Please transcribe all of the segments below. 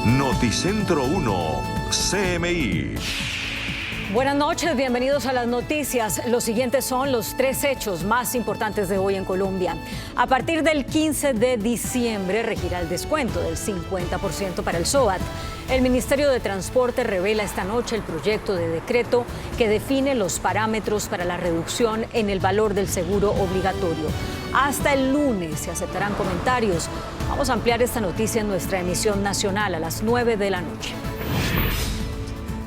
Noticentro 1, CMI. Buenas noches, bienvenidos a las noticias. Los siguientes son los 3 hechos más importantes de hoy en Colombia. A partir del 15 de diciembre regirá el descuento del 50% para el SOAT. El Ministerio de Transporte revela esta noche el proyecto de decreto que define los parámetros para la reducción en el valor del seguro obligatorio. Hasta el lunes se aceptarán comentarios. Vamos a ampliar esta noticia en nuestra emisión nacional a las 9 de la noche.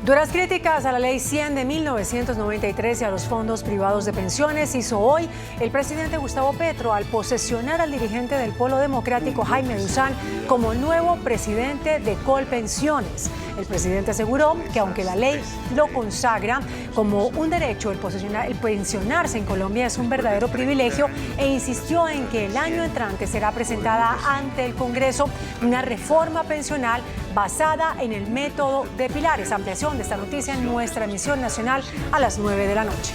Duras críticas a la Ley 100 de 1993 y a los fondos privados de pensiones hizo hoy el presidente Gustavo Petro al posesionar al dirigente del Polo Democrático Jaime Duzán como nuevo presidente de Colpensiones. El presidente aseguró que aunque la ley lo consagra como un derecho, el pensionarse en Colombia es un verdadero privilegio e insistió en que el año entrante será presentada ante el Congreso una reforma pensional basada en el método de pilares. Ampliación de esta noticia en nuestra emisión nacional a las 9 de la noche.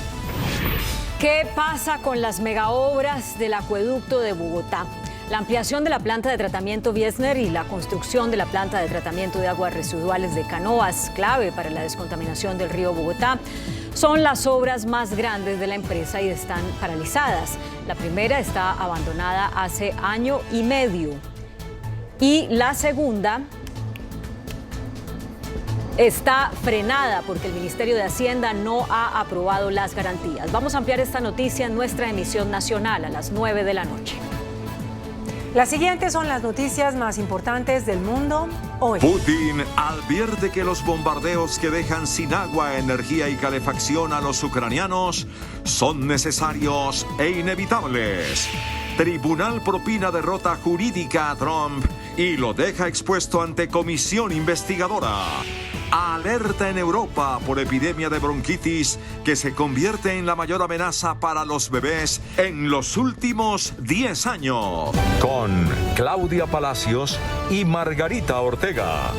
¿Qué pasa con las megaobras del acueducto de Bogotá? La ampliación de la planta de tratamiento Wiesner y la construcción de la planta de tratamiento de aguas residuales de Canoas, clave para la descontaminación del río Bogotá, son las obras más grandes de la empresa y están paralizadas. La primera está abandonada hace año y medio y la segunda está frenada porque el Ministerio de Hacienda no ha aprobado las garantías. Vamos a ampliar esta noticia en nuestra emisión nacional a las 9 de la noche. Las siguientes son las noticias más importantes del mundo hoy. Putin advierte que los bombardeos que dejan sin agua, energía y calefacción a los ucranianos son necesarios e inevitables. Tribunal propina derrota jurídica a Trump y lo deja expuesto ante comisión investigadora. Alerta en Europa por epidemia de bronquitis que se convierte en la mayor amenaza para los bebés en los últimos 10 años. Con Claudia Palacios y Margarita Ortega.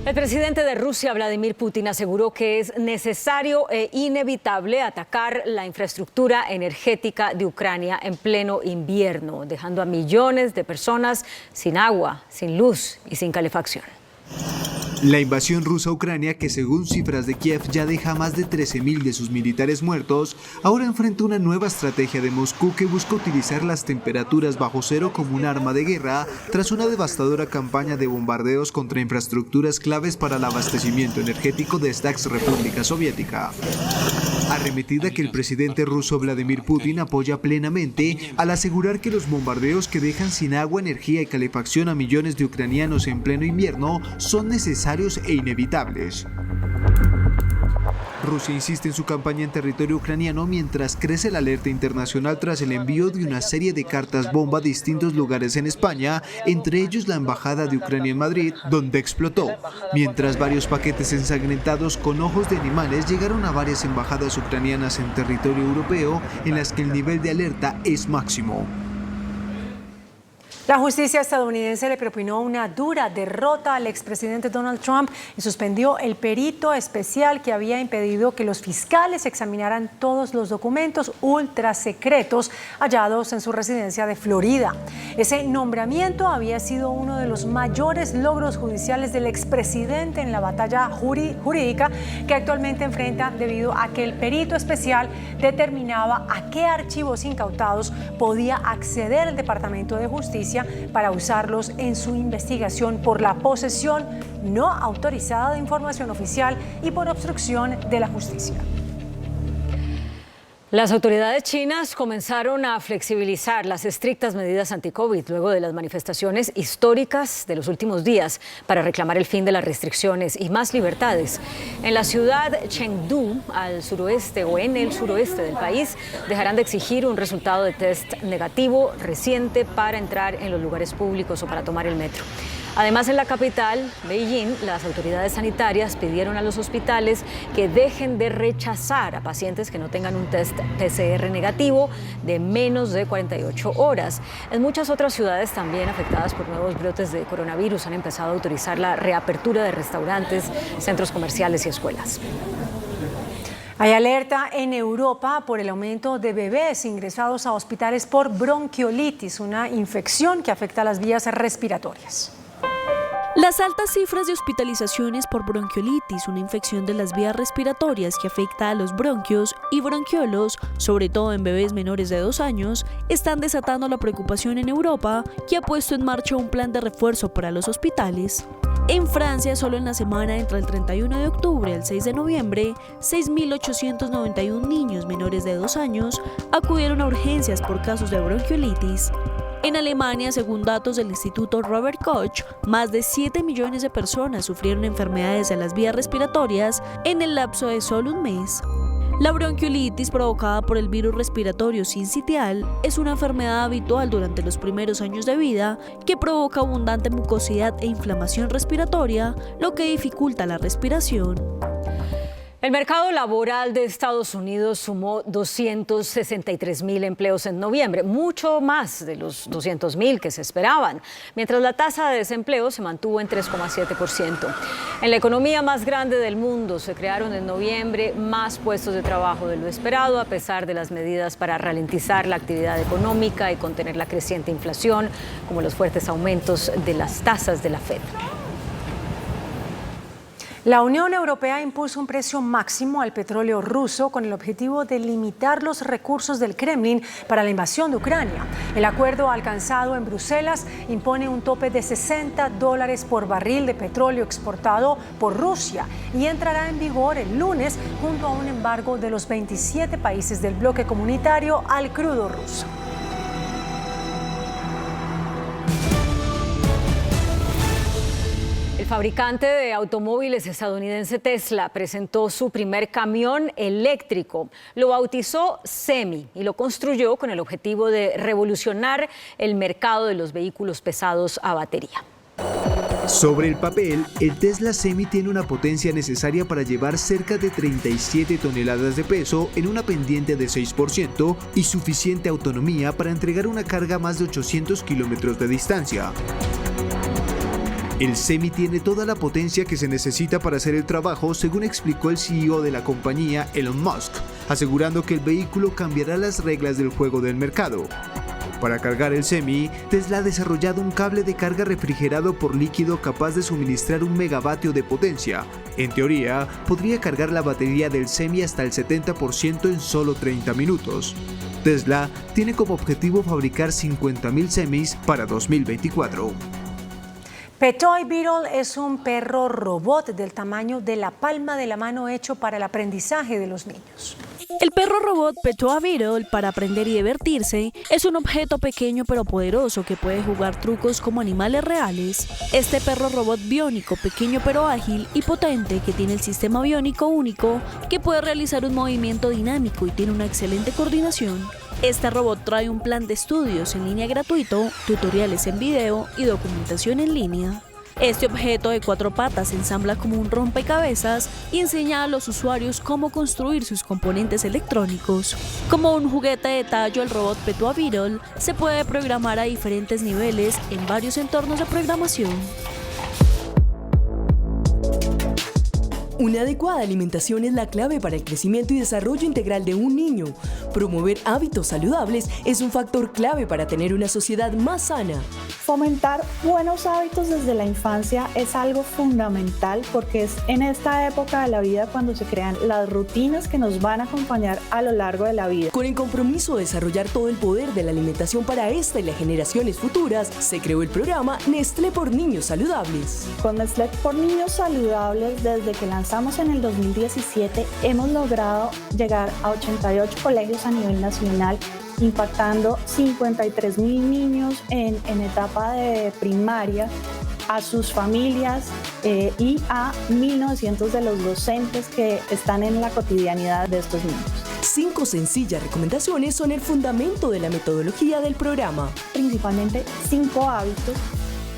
El presidente de Rusia, Vladimir Putin, aseguró que es necesario e inevitable atacar la infraestructura energética de Ucrania en pleno invierno, dejando a millones de personas sin agua, sin luz y sin calefacción. La invasión rusa a Ucrania, que según cifras de Kiev ya deja más de 13.000 de sus militares muertos, ahora enfrenta una nueva estrategia de Moscú que busca utilizar las temperaturas bajo cero como un arma de guerra tras una devastadora campaña de bombardeos contra infraestructuras claves para el abastecimiento energético de esta ex república soviética. Arremetida que el presidente ruso Vladimir Putin apoya plenamente al asegurar que los bombardeos que dejan sin agua, energía y calefacción a millones de ucranianos en pleno invierno son necesarios e inevitables. Rusia insiste en su campaña en territorio ucraniano mientras crece la alerta internacional tras el envío de una serie de cartas bomba a distintos lugares en España, entre ellos la Embajada de Ucrania en Madrid, donde explotó, mientras varios paquetes ensangrentados con ojos de animales llegaron a varias embajadas ucranianas en territorio europeo en las que el nivel de alerta es máximo. La justicia estadounidense le propinó una dura derrota al expresidente Donald Trump y suspendió el perito especial que había impedido que los fiscales examinaran todos los documentos ultra secretos hallados en su residencia de Florida. Ese nombramiento había sido uno de los mayores logros judiciales del expresidente en la batalla jurídica que actualmente enfrenta debido a que el perito especial determinaba a qué archivos incautados podía acceder el Departamento de Justicia para usarlos en su investigación por la posesión no autorizada de información oficial y por obstrucción de la justicia. Las autoridades chinas comenzaron a flexibilizar las estrictas medidas anti-COVID luego de las manifestaciones históricas de los últimos días para reclamar el fin de las restricciones y más libertades. En la ciudad Chengdu, al suroeste o en el suroeste del país, dejarán de exigir un resultado de test negativo reciente para entrar en los lugares públicos o para tomar el metro. Además, en la capital, Beijing, las autoridades sanitarias pidieron a los hospitales que dejen de rechazar a pacientes que no tengan un test PCR negativo de menos de 48 horas. En muchas otras ciudades también afectadas por nuevos brotes de coronavirus han empezado a autorizar la reapertura de restaurantes, centros comerciales y escuelas. Hay alerta en Europa por el aumento de bebés ingresados a hospitales por bronquiolitis, una infección que afecta a las vías respiratorias. Las altas cifras de hospitalizaciones por bronquiolitis, una infección de las vías respiratorias que afecta a los bronquios y bronquiolos, sobre todo en bebés menores de 2 años, están desatando la preocupación en Europa, que ha puesto en marcha un plan de refuerzo para los hospitales. En Francia, solo en la semana entre el 31 de octubre al 6 de noviembre, 6.891 niños menores de 2 años acudieron a urgencias por casos de bronquiolitis. En Alemania, según datos del Instituto Robert Koch, más de 7 millones de personas sufrieron enfermedades de las vías respiratorias en el lapso de solo un mes. La bronquiolitis provocada por el virus respiratorio sincitial es una enfermedad habitual durante los primeros años de vida que provoca abundante mucosidad e inflamación respiratoria, lo que dificulta la respiración. El mercado laboral de Estados Unidos sumó 263.000 empleos en noviembre, mucho más de los 200.000 que se esperaban, mientras la tasa de desempleo se mantuvo en 3,7%. En la economía más grande del mundo se crearon en noviembre más puestos de trabajo de lo esperado, a pesar de las medidas para ralentizar la actividad económica y contener la creciente inflación, como los fuertes aumentos de las tasas de la Fed. La Unión Europea impuso un precio máximo al petróleo ruso con el objetivo de limitar los recursos del Kremlin para la invasión de Ucrania. El acuerdo alcanzado en Bruselas impone un tope de $60 por barril de petróleo exportado por Rusia y entrará en vigor el lunes junto a un embargo de los 27 países del bloque comunitario al crudo ruso. El fabricante de automóviles estadounidense Tesla presentó su primer camión eléctrico. Lo bautizó Semi y lo construyó con el objetivo de revolucionar el mercado de los vehículos pesados a batería. Sobre el papel, el Tesla Semi tiene una potencia necesaria para llevar cerca de 37 toneladas de peso en una pendiente de 6% y suficiente autonomía para entregar una carga a más de 800 kilómetros de distancia. El Semi tiene toda la potencia que se necesita para hacer el trabajo, según explicó el CEO de la compañía, Elon Musk, asegurando que el vehículo cambiará las reglas del juego del mercado. Para cargar el Semi, Tesla ha desarrollado un cable de carga refrigerado por líquido capaz de suministrar 1 megavatio de potencia. En teoría, podría cargar la batería del Semi hasta el 70% en solo 30 minutos. Tesla tiene como objetivo fabricar 50.000 Semis para 2024. Petoy Beetle es un perro robot del tamaño de la palma de la mano hecho para el aprendizaje de los niños. El perro robot Petoy Beetle, para aprender y divertirse, es un objeto pequeño pero poderoso que puede jugar trucos como animales reales. Este perro robot biónico, pequeño pero ágil y potente, que tiene el sistema biónico único, que puede realizar un movimiento dinámico y tiene una excelente coordinación. Este robot trae un plan de estudios en línea gratuito, tutoriales en video y documentación en línea. Este objeto de 4 patas se ensambla como un rompecabezas y enseña a los usuarios cómo construir sus componentes electrónicos. Como un juguete de tallo, el robot Petoy Beetle se puede programar a diferentes niveles en varios entornos de programación. Una adecuada alimentación es la clave para el crecimiento y desarrollo integral de un niño. Promover hábitos saludables es un factor clave para tener una sociedad más sana. Fomentar buenos hábitos desde la infancia es algo fundamental porque es en esta época de la vida cuando se crean las rutinas que nos van a acompañar a lo largo de la vida. Con el compromiso de desarrollar todo el poder de la alimentación para esta y las generaciones futuras, se creó el programa Nestlé por Niños Saludables. Con Nestlé por Niños Saludables, desde que lanzamos en el 2017, hemos logrado llegar a 88 colegios a nivel nacional, impactando 53,000 niños en etapa de primaria, a sus familias y a 1.900 de los docentes que están en la cotidianidad de estos niños. 5 sencillas recomendaciones son el fundamento de la metodología del programa. Principalmente 5 hábitos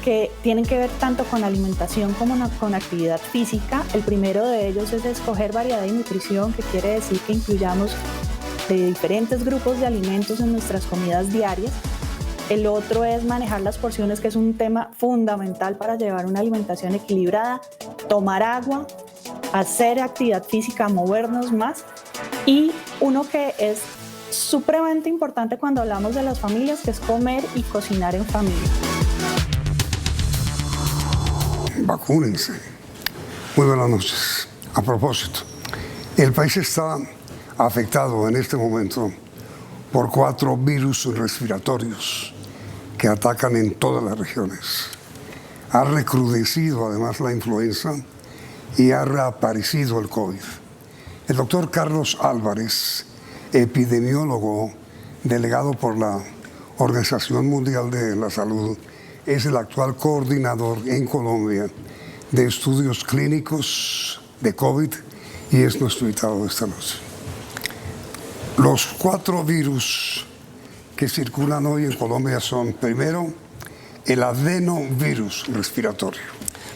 que tienen que ver tanto con alimentación como con actividad física. El primero de ellos es escoger variedad y nutrición, que quiere decir que incluyamos de diferentes grupos de alimentos en nuestras comidas diarias. El otro es manejar las porciones, que es un tema fundamental para llevar una alimentación equilibrada, tomar agua, hacer actividad física, movernos más. Y uno que es supremamente importante cuando hablamos de las familias, que es comer y cocinar en familia. vacúnense. Muy buenas noches. A propósito, el país está afectado en este momento por 4 virus respiratorios que atacan en todas las regiones. Ha recrudecido además la influenza y ha reaparecido el COVID. El doctor Carlos Álvarez, epidemiólogo delegado por la Organización Mundial de la Salud, es el actual coordinador en Colombia de estudios clínicos de COVID y es nuestro invitado de esta noche. Los 4 virus que circulan hoy en Colombia son, primero, el adenovirus respiratorio.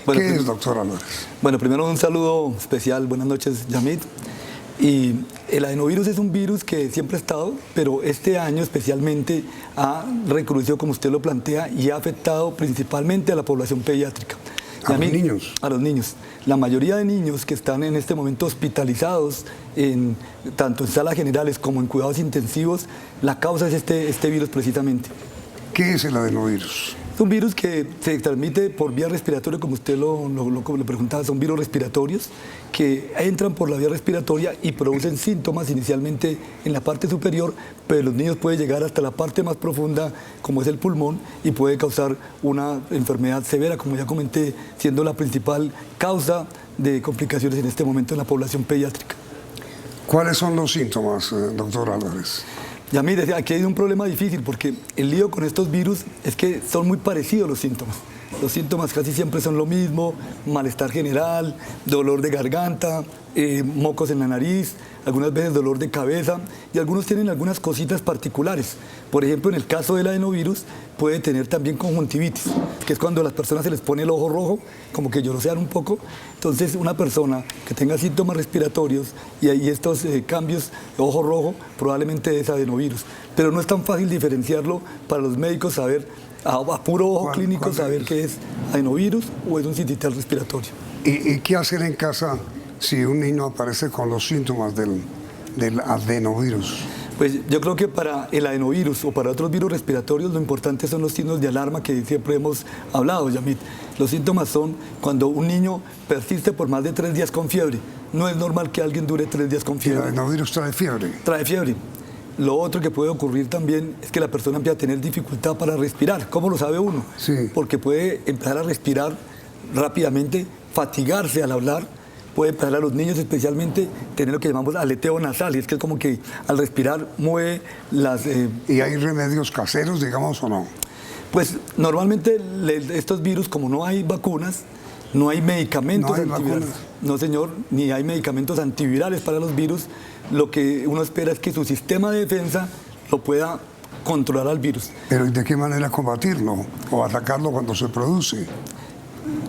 Bueno, ¿Qué es, doctor Álvarez? Bueno, primero un saludo especial, buenas noches, Yamit. Y el adenovirus es un virus que siempre ha estado, pero este año especialmente ha recrudecido, como usted lo plantea, y ha afectado principalmente a la población pediátrica. ¿A los niños? A los niños. La mayoría de niños que están en este momento hospitalizados, tanto en salas generales como en cuidados intensivos, la causa es este virus precisamente. ¿Qué es el adenovirus? Es un virus que se transmite por vía respiratoria, como usted lo preguntaba, son virus respiratorios que entran por la vía respiratoria y producen síntomas inicialmente en la parte superior, pero los niños pueden llegar hasta la parte más profunda, como es el pulmón, y puede causar una enfermedad severa, como ya comenté, siendo la principal causa de complicaciones en este momento en la población pediátrica. ¿Cuáles son los síntomas, doctor Álvarez? Ya mire, aquí hay un problema difícil porque el lío con estos virus es que son muy parecidos los síntomas. Los síntomas casi siempre son lo mismo: malestar general, dolor de garganta, mocos en la nariz, algunas veces dolor de cabeza, y algunos tienen algunas cositas particulares. Por ejemplo, en el caso del adenovirus puede tener también conjuntivitis, que es cuando a las personas se les pone el ojo rojo, como que llorosean un poco. Entonces, una persona que tenga síntomas respiratorios y hay estos cambios de ojo rojo, probablemente es adenovirus. Pero no es tan fácil diferenciarlo para los médicos, saber a puro ojo clínico, saber qué es adenovirus o es un sincitial respiratorio. ¿Y qué hacer en casa si un niño aparece con los síntomas del adenovirus? Pues yo creo que para el adenovirus o para otros virus respiratorios lo importante son los signos de alarma que siempre hemos hablado, Yamit. Los síntomas son cuando un niño persiste por más de 3 días con fiebre. No es normal que alguien dure 3 días con fiebre. ¿El adenovirus trae fiebre? Trae fiebre. Lo otro que puede ocurrir también es que la persona empieza a tener dificultad para respirar. ¿Cómo lo sabe uno? Sí. Porque puede empezar a respirar rápidamente, fatigarse al hablar. Puede empezar a los niños especialmente tener lo que llamamos aleteo nasal, y es que es como que al respirar mueve las... ¿Y hay remedios caseros, digamos, o no? Pues normalmente estos virus, como no hay vacunas, no hay medicamentos antivirales. No, señor, ni hay medicamentos antivirales para los virus. Lo que uno espera es que su sistema de defensa lo pueda controlar al virus. ¿Pero de qué manera combatirlo o atacarlo cuando se produce?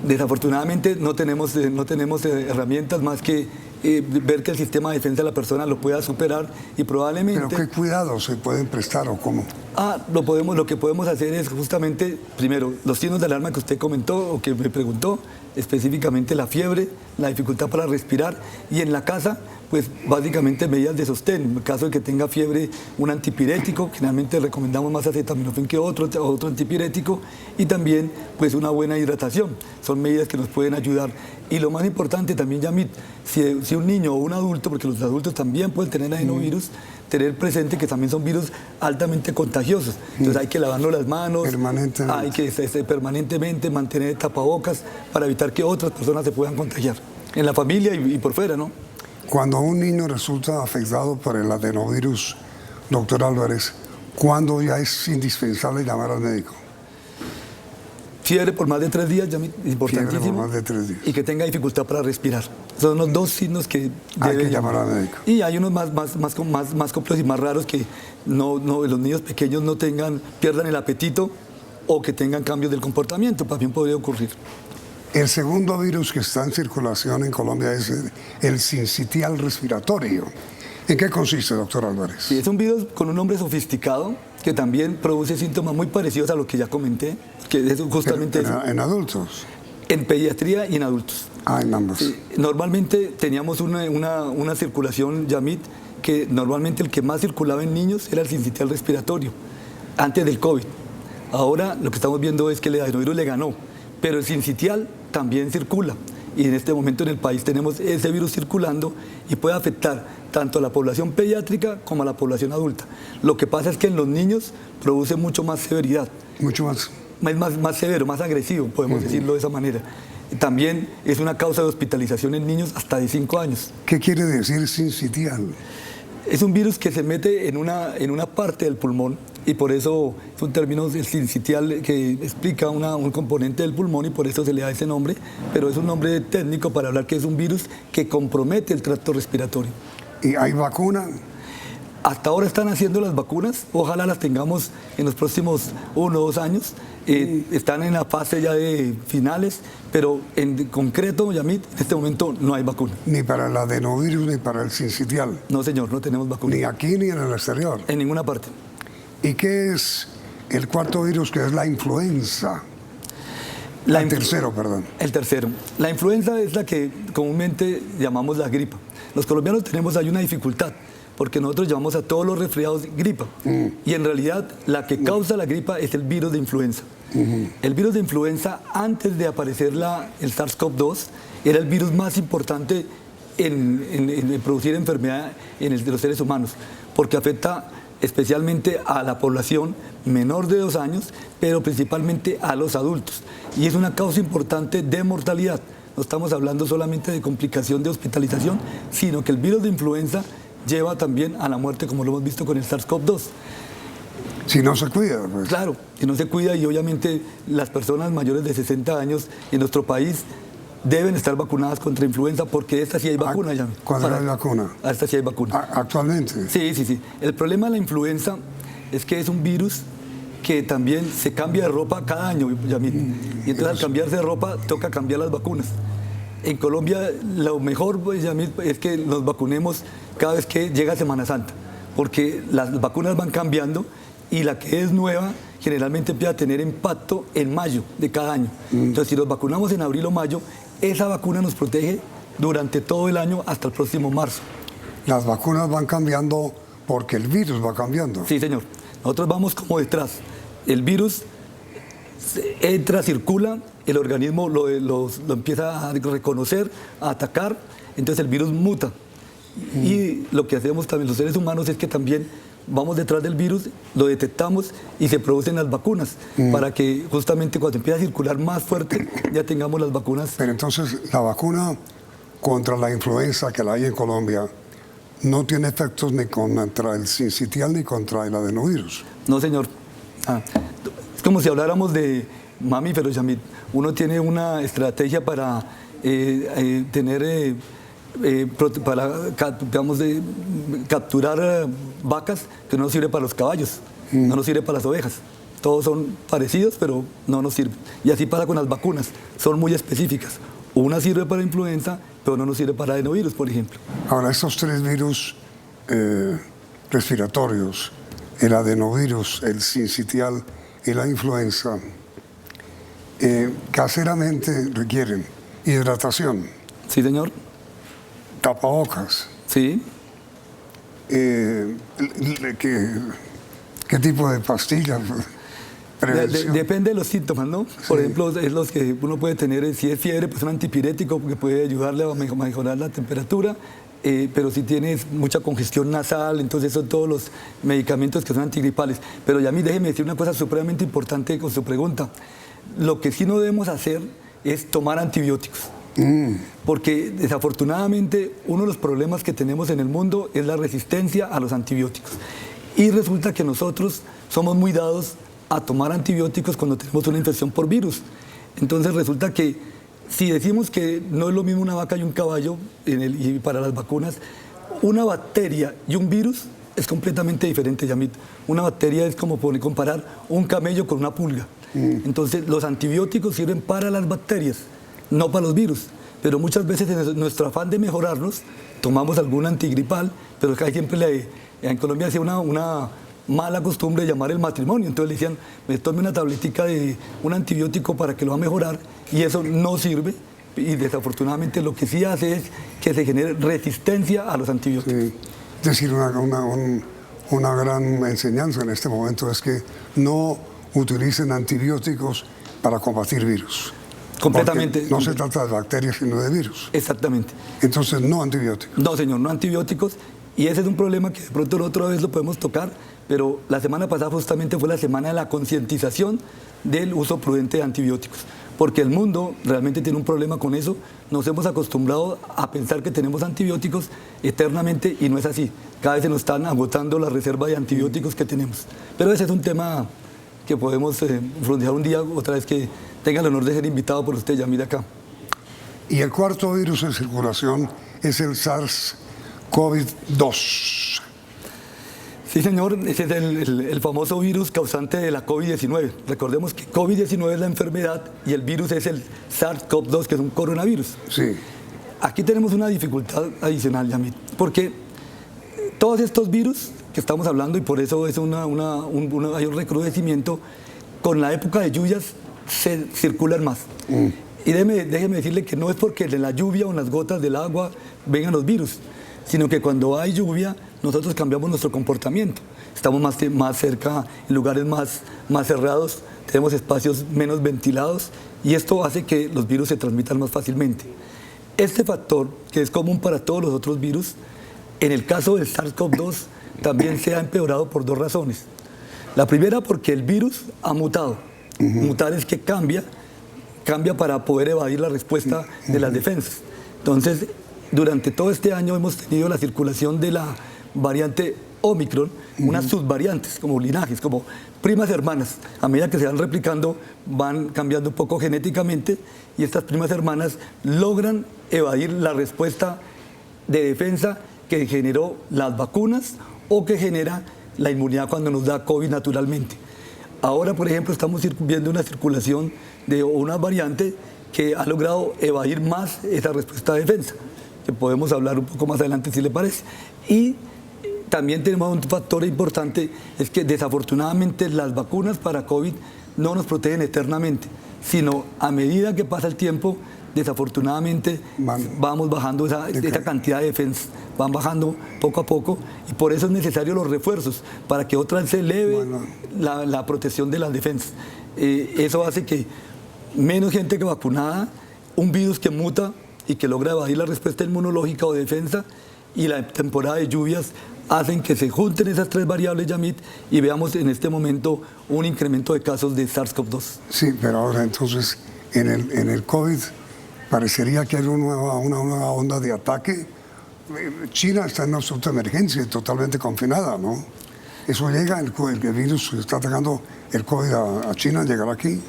Desafortunadamente no tenemos herramientas más que ver que el sistema de defensa de la persona lo pueda superar y probablemente... ¿Pero qué cuidados se pueden prestar o cómo? Lo que podemos hacer es justamente, primero, los signos de alarma que usted comentó o que me preguntó, específicamente la fiebre, la dificultad para respirar, y en la casa, pues básicamente medidas de sostén. En el caso de que tenga fiebre, un antipirético, generalmente recomendamos más acetaminofén que otro antipirético, y también pues una buena hidratación. Son medidas que nos pueden ayudar. Y lo más importante también, Yamit, si un niño o un adulto, porque los adultos también pueden tener adenovirus, tener presente que también son virus altamente contagiosos. Entonces hay que lavarnos las manos, hay que permanentemente mantener tapabocas para evitar que otras personas se puedan contagiar, en la familia y por fuera, ¿no? Cuando un niño resulta afectado por el adenovirus, doctor Álvarez, ¿cuándo ya es indispensable llamar al médico? Fiebre por más de 3 días, ya importantísimo. Fiebre por más de 3 días. Y que tenga dificultad para respirar. Son los 2 signos que hay que llamar al médico. Y hay unos más complejos y más raros que los niños pequeños pierdan el apetito o que tengan cambios del comportamiento. También podría ocurrir. El segundo virus que está en circulación en Colombia es el sincitial respiratorio. ¿En qué consiste, doctor Álvarez? Sí, es un virus con un nombre sofisticado que también produce síntomas muy parecidos a lo que ya comenté, que es justamente ¿En adultos? En pediatría y en adultos. En ambos. Normalmente teníamos una circulación, Yamit, que normalmente el que más circulaba en niños era el sincitial respiratorio, antes del COVID. Ahora lo que estamos viendo es que el adenovirus le ganó, pero el sincitial también circula. Y en este momento en el país tenemos ese virus circulando y puede afectar tanto a la población pediátrica como a la población adulta. Lo que pasa es que en los niños produce mucho más severidad. Mucho más. Es más severo, más agresivo, podemos decirlo de esa manera. También es una causa de hospitalización en niños hasta de 5 años. ¿Qué quiere decir sincitial? Es un virus que se mete en una parte del pulmón y por eso es un término sincitial que explica un componente del pulmón y por eso se le da ese nombre, pero es un nombre técnico para hablar que es un virus que compromete el tracto respiratorio. ¿Y hay vacuna? Hasta ahora están haciendo las vacunas, ojalá las tengamos en los próximos 1 o 2 años. Están en la fase ya de finales, pero en concreto, Yamit, en este momento no hay vacuna. Ni para el adenovirus ni para el sincitial. No, señor, no tenemos vacuna. Ni aquí ni en el exterior. En ninguna parte. ¿Y qué es el cuarto virus, que es la influenza? El tercero, perdón. El tercero. La influenza es la que comúnmente llamamos la gripa. Los colombianos tenemos ahí una dificultad, porque nosotros llamamos a todos los resfriados gripa. Y en realidad la que causa la gripa es el virus de influenza. El virus de influenza, antes de aparecer el SARS-CoV-2, era el virus más importante en producir enfermedad de los seres humanos, porque afecta especialmente a la población menor de 2 años, pero principalmente a los adultos. Y es una causa importante de mortalidad. No estamos hablando solamente de complicación de hospitalización, sino que el virus de influenza lleva también a la muerte, como lo hemos visto con el SARS-CoV-2. Si no se cuida, pues. Claro, si no se cuida, y obviamente las personas mayores de 60 años en nuestro país deben estar vacunadas contra influenza, porque esta sí hay vacuna ya. ¿Cuándo hay vacuna? Esta sí hay vacuna. ¿Actualmente? Sí. El problema de la influenza es que es un virus que también se cambia de ropa cada año, Yamit. Y entonces al cambiarse de ropa toca cambiar las vacunas. En Colombia lo mejor, pues, Yamit, es que nos vacunemos cada vez que llega Semana Santa, porque las vacunas van cambiando y la que es nueva generalmente empieza a tener impacto en mayo de cada año. Entonces, si nos vacunamos en abril o mayo, esa vacuna nos protege durante todo el año hasta el próximo marzo. Las vacunas van cambiando porque el virus va cambiando. Sí, señor. Nosotros vamos como detrás. El virus entra, circula, el organismo lo empieza a reconocer, a atacar, entonces el virus muta. Y lo que hacemos también los seres humanos es que también vamos detrás del virus, lo detectamos y se producen las vacunas, para que justamente cuando empiece a circular más fuerte ya tengamos las vacunas. Pero entonces la vacuna contra la influenza que la hay en Colombia no tiene efectos ni contra el sincitial ni contra el adenovirus. No, señor. Es como si habláramos de mamíferos, Yamit. Uno tiene una estrategia para capturar vacas que no nos sirve para los caballos, no nos sirve para las ovejas. Todos son parecidos, pero no nos sirven. Y así pasa con las vacunas, son muy específicas. Una sirve para influenza, pero no nos sirve para adenovirus, por ejemplo. Ahora, estos 3 virus respiratorios, el adenovirus, el sincitial y la influenza, caseramente requieren hidratación. Sí, señor. Tapabocas. Sí. ¿Qué tipo de pastillas? Depende de los síntomas, ¿no? Por ejemplo, es los que uno puede tener, si es fiebre, pues un antipirético que puede ayudarle a mejorar la temperatura, pero si tienes mucha congestión nasal, entonces son todos los medicamentos que son antigripales. Pero ya a mí déjeme decir una cosa supremamente importante con su pregunta. Lo que sí no debemos hacer es tomar antibióticos. Porque desafortunadamente uno de los problemas que tenemos en el mundo es la resistencia a los antibióticos. Y resulta que nosotros somos muy dados a tomar antibióticos cuando tenemos una infección por virus. Entonces resulta que si decimos que no es lo mismo una vaca y un caballo y para las vacunas, una bacteria y un virus es completamente diferente, Yamit. Una bacteria es como comparar un camello con una pulga. Entonces los antibióticos sirven para las bacterias, no para los virus. Pero muchas veces en nuestro afán de mejorarnos, tomamos algún antigripal, pero acá siempre en Colombia hacía una mala costumbre de llamar el matrimonio. Entonces le decían, me tome una tabletica de un antibiótico para que lo va a mejorar, y eso no sirve. Y desafortunadamente lo que sí hace es que se genere resistencia a los antibióticos. Sí. Es decir, una gran enseñanza en este momento es que no utilicen antibióticos para combatir virus. Completamente. Porque no se trata de bacterias, sino de virus. Exactamente. Entonces, no antibióticos. No, señor, no antibióticos. Y ese es un problema que de pronto la otra vez lo podemos tocar, pero la semana pasada justamente fue la semana de la concientización del uso prudente de antibióticos. Porque el mundo realmente tiene un problema con eso. Nos hemos acostumbrado a pensar que tenemos antibióticos eternamente y no es así. Cada vez se nos están agotando la reserva de antibióticos que tenemos. Pero ese es un tema que podemos frontear un día, otra vez que tenga el honor de ser invitado por usted, ya mira acá. Y el cuarto virus en circulación es el SARS-CoV-2. Sí, señor, ese es el famoso virus causante de la COVID-19. Recordemos que COVID-19 es la enfermedad y el virus es el SARS-CoV-2, que es un coronavirus. Sí. Aquí tenemos una dificultad adicional, Yamit, porque todos estos virus que estamos hablando, y por eso es hay un recrudecimiento, con la época de lluvias se circulan más. Y déjeme decirle que no es porque en la lluvia o en las gotas del agua vengan los virus, sino que cuando hay lluvia nosotros cambiamos nuestro comportamiento. Estamos más cerca, en lugares más cerrados, tenemos espacios menos ventilados y esto hace que los virus se transmitan más fácilmente. Este factor, que es común para todos los otros virus, en el caso del SARS-CoV-2 también se ha empeorado por dos razones. La primera, porque el virus ha mutado. Mutar es que cambia para poder evadir la respuesta de las defensas. Entonces, durante todo este año hemos tenido la circulación de la variante Omicron, unas subvariantes, como linajes, como primas hermanas. A medida que se van replicando, van cambiando un poco genéticamente y estas primas hermanas logran evadir la respuesta de defensa que generó las vacunas o que genera la inmunidad cuando nos da COVID naturalmente. Ahora, por ejemplo, estamos viendo una circulación de una variante que ha logrado evadir más esa respuesta de defensa, que podemos hablar un poco más adelante si le parece. Y también tenemos un factor importante, es que desafortunadamente las vacunas para COVID no nos protegen eternamente, sino a medida que pasa el tiempo, desafortunadamente vamos bajando esa cantidad de defensas, van bajando poco a poco y por eso es necesario los refuerzos, para que otra vez se eleve la protección de las defensas. Eso hace que menos gente que vacunada, un virus que muta y que logra evadir la respuesta inmunológica o defensa y la temporada de lluvias hacen que se junten esas tres variables, Yamit, y veamos en este momento un incremento de casos de SARS-CoV-2. Sí, pero ahora entonces en el COVID parecería que hay una nueva onda de ataque. China está en absoluta emergencia y totalmente confinada, ¿no? Eso llega, el virus está atacando el COVID a China, llegará aquí.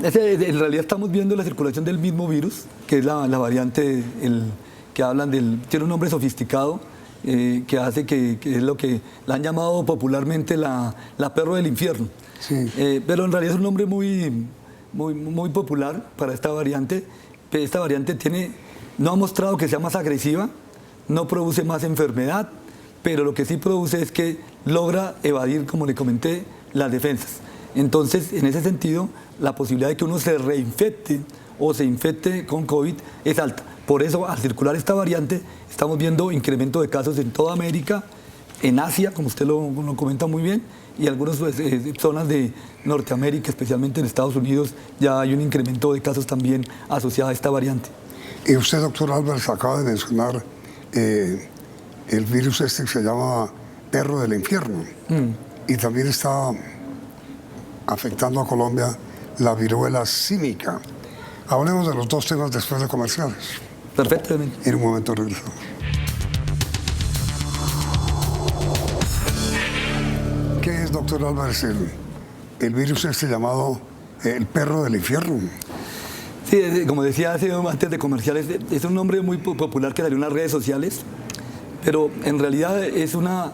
En realidad estamos viendo la circulación del mismo virus, que es la variante, que hablan tiene un nombre sofisticado, que hace que es lo que la han llamado popularmente la perro del infierno. Sí. Pero en realidad es un nombre muy popular para esta variante. Esta variante no ha mostrado que sea más agresiva, no produce más enfermedad, pero lo que sí produce es que logra evadir, como le comenté, las defensas. Entonces, en ese sentido, la posibilidad de que uno se reinfecte o se infecte con COVID es alta. Por eso, al circular esta variante, estamos viendo incremento de casos en toda América, en Asia, como usted lo comenta muy bien, y algunas zonas de Norteamérica, especialmente en Estados Unidos, ya hay un incremento de casos también asociado a esta variante. Y usted, doctor Álvarez, acaba de mencionar el virus este que se llama perro del infierno. Y también está afectando a Colombia la viruela símica. Hablemos de los dos temas después de comerciales. Perfectamente. En un momento regresamos. ¿Qué es, doctor Álvarez, el virus este llamado el perro del infierno? Sí, como decía antes de comerciales, es un nombre muy popular que salió en las redes sociales, pero en realidad es una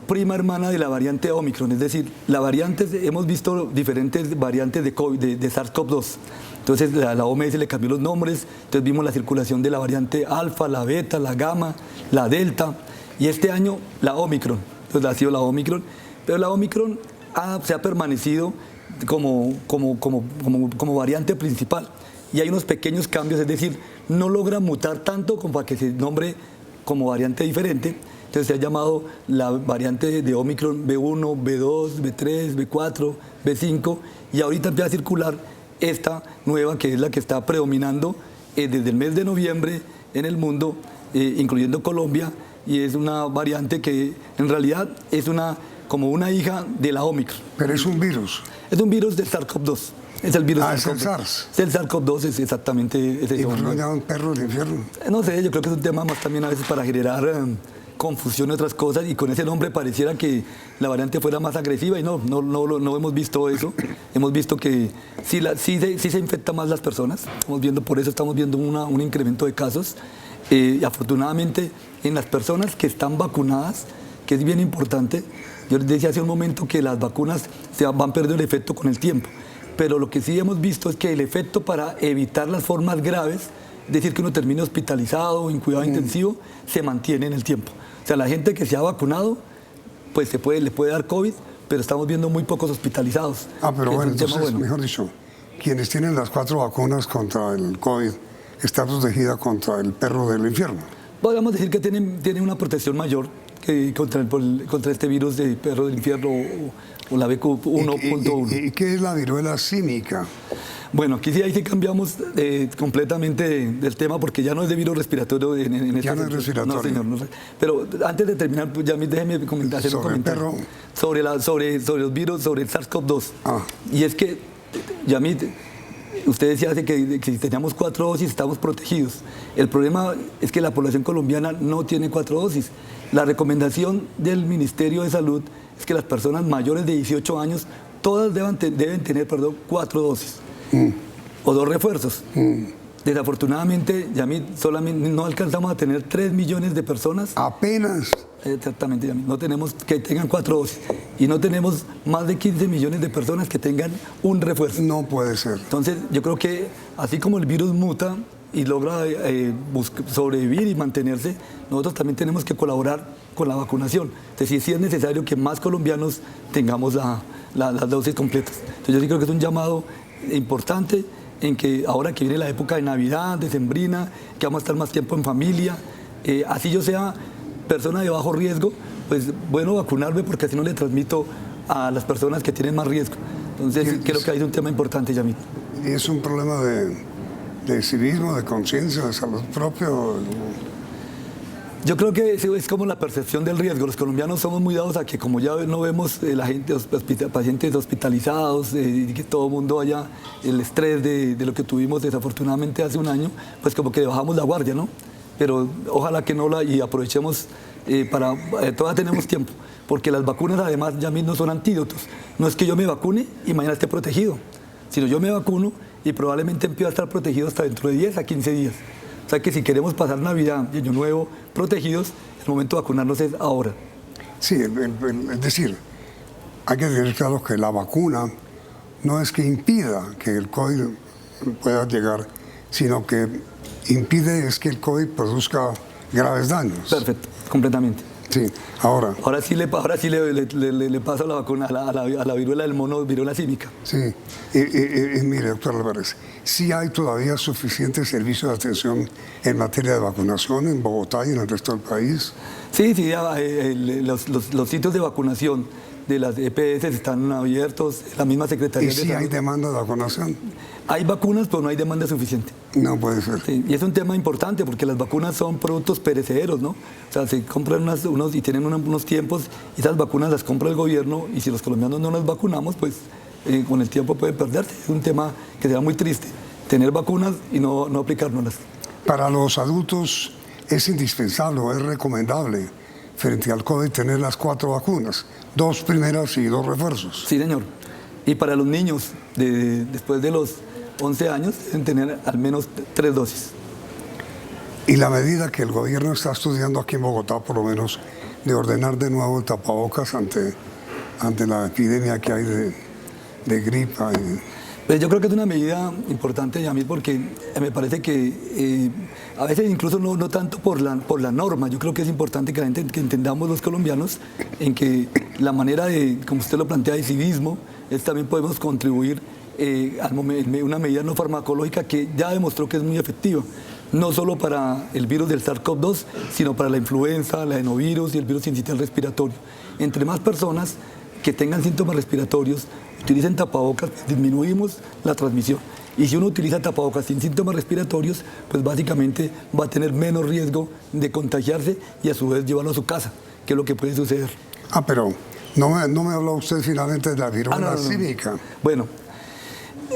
prima hermana de la variante Omicron, es decir, hemos visto diferentes variantes de SARS-CoV-2. Entonces la OMS le cambió los nombres, entonces vimos la circulación de la variante alfa, la beta, la gamma, la delta, y este año la Omicron. Entonces ha sido la Omicron, pero la Omicron se ha permanecido como variante principal. Y hay unos pequeños cambios, es decir, no logra mutar tanto como para que se nombre como variante diferente. Entonces se ha llamado la variante de Omicron B1, B2, B3, B4, B5, y ahorita empieza a circular esta nueva, que es la que está predominando desde el mes de noviembre en el mundo, incluyendo Colombia, y es una variante que en realidad es como una hija de la Omicron. Pero es un virus. Es un virus del SARS-CoV-2. Es el virus es el SARS. Es el SARS-CoV-2, es exactamente ese. ¿Y por qué lo llaman perro del infierno? No sé, yo creo que es un tema más también a veces para generar confusión y otras cosas, y con ese nombre pareciera que la variante fuera más agresiva, y no hemos visto eso. Hemos visto que sí se infecta más las personas. Por eso estamos viendo un incremento de casos. Y afortunadamente en las personas que están vacunadas, que es bien importante, yo les decía hace un momento que las vacunas van perdiendo el efecto con el tiempo, pero lo que sí hemos visto es que el efecto para evitar las formas graves, es decir, que uno termine hospitalizado o en cuidado intensivo, se mantiene en el tiempo. O sea, la gente que se ha vacunado, pues le puede dar COVID, pero estamos viendo muy pocos hospitalizados. Pero bueno, entonces, mejor dicho, quienes tienen las 4 vacunas contra el COVID, está protegida contra el perro del infierno. Podríamos decir que tiene una protección mayor que contra este virus de perro del infierno o la BQ1.1. ¿Y qué es la viruela símica? Bueno, aquí ahí sí cambiamos completamente del tema, porque ya no es de virus respiratorio. Ya no es respiratorio. No, señor. No, pero antes de terminar, pues, déjeme hacer un comentario sobre los virus, sobre el SARS-CoV-2. Y es que, Yamit, usted decía que si teníamos 4 dosis estamos protegidos. El problema es que la población colombiana no tiene 4 dosis. La recomendación del Ministerio de Salud es que las personas mayores de 18 años todas deben tener 4 dosis o 2 refuerzos. Desafortunadamente, Yamit, solamente no alcanzamos a tener 3 millones de personas. Apenas. Exactamente, Yamit. No tenemos que tengan 4 dosis. Y no tenemos más de 15 millones de personas que tengan un refuerzo. No puede ser. Entonces, yo creo que así como el virus muta y logra sobrevivir y mantenerse, nosotros también tenemos que colaborar con la vacunación. Entonces, sí es necesario que más colombianos tengamos las dosis completas. Entonces, yo sí creo que es un llamado importante en que ahora que viene la época de Navidad, decembrina, que vamos a estar más tiempo en familia, así yo sea persona de bajo riesgo, pues bueno vacunarme, porque así no le transmito a las personas que tienen más riesgo. Entonces creo que hay un tema importante, Yamit. ¿Y es un problema de civismo, de conciencia, de salud propia? Yo creo que es como la percepción del riesgo. Los colombianos somos muy dados a que, como ya no vemos la gente, pacientes hospitalizados, y que todo el mundo haya el estrés de lo que tuvimos desafortunadamente hace un año, pues como que bajamos la guardia, ¿no? Pero ojalá que no y aprovechemos todavía tenemos tiempo, porque las vacunas además ya mismo no son antídotos. No es que yo me vacune y mañana esté protegido, sino yo me vacuno y probablemente empiezo a estar protegido hasta dentro de 10 a 15 días. O sea que si queremos pasar Navidad y Año Nuevo protegidos, el momento de vacunarnos es ahora. Sí, es decir, hay que tener claro que la vacuna no es que impida que el COVID pueda llegar, sino que impide es que el COVID produzca graves daños. Perfecto, completamente. Sí, ahora sí le paso la vacuna a la viruela del mono, viruela símica. Sí, mire, doctor Álvarez, ¿sí hay todavía suficiente servicio de atención en materia de vacunación en Bogotá y en el resto del país? Sí, los sitios de vacunación de las EPS están abiertos, la misma Secretaría de Salud. ¿Y si hay demanda de vacunación? Hay vacunas, pero no hay demanda suficiente. No puede ser. Sí, y es un tema importante porque las vacunas son productos perecederos, ¿no? O sea, se compran unos y tienen unos tiempos, y esas vacunas las compra el gobierno, y si los colombianos no nos vacunamos, pues con el tiempo puede perderse. Es un tema que será muy triste, tener vacunas y no aplicárnoslas. Para los adultos es indispensable o es recomendable frente al COVID tener las 4 vacunas, 2 primeras y 2 refuerzos. Sí, señor. Y para los niños después de los 11 años deben tener al menos 3 dosis. Y la medida que el gobierno está estudiando aquí en Bogotá, por lo menos, de ordenar de nuevo el tapabocas ante la epidemia que hay de gripa. Pues yo creo que es una medida importante, Yamil, porque me parece que a veces incluso no tanto por la norma. Yo creo que es importante que entendamos los colombianos en que la manera de, como usted lo plantea, de civismo, también podemos contribuir a una medida no farmacológica que ya demostró que es muy efectiva. No solo para el virus del SARS-CoV-2, sino para la influenza, el adenovirus y el virus sincitial respiratorio. Entre más personas que tengan síntomas respiratorios utilicen tapabocas, disminuimos la transmisión. Y si uno utiliza tapabocas sin síntomas respiratorios, pues básicamente va a tener menos riesgo de contagiarse y a su vez llevarlo a su casa, que es lo que puede suceder. Pero no me habló usted finalmente de la viruela símica. Bueno,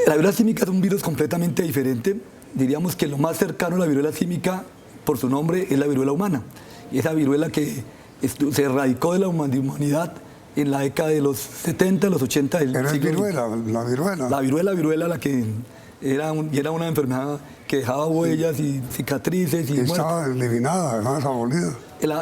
la viruela símica es un virus completamente diferente. Diríamos que lo más cercano a la viruela símica, por su nombre, es la viruela humana. Y esa viruela que se erradicó de la humanidad en la década de los 70, los 80 del siglo. Era la viruela. La viruela, la que era una enfermedad que dejaba huellas y cicatrices. Y estaba eliminada, además abolida.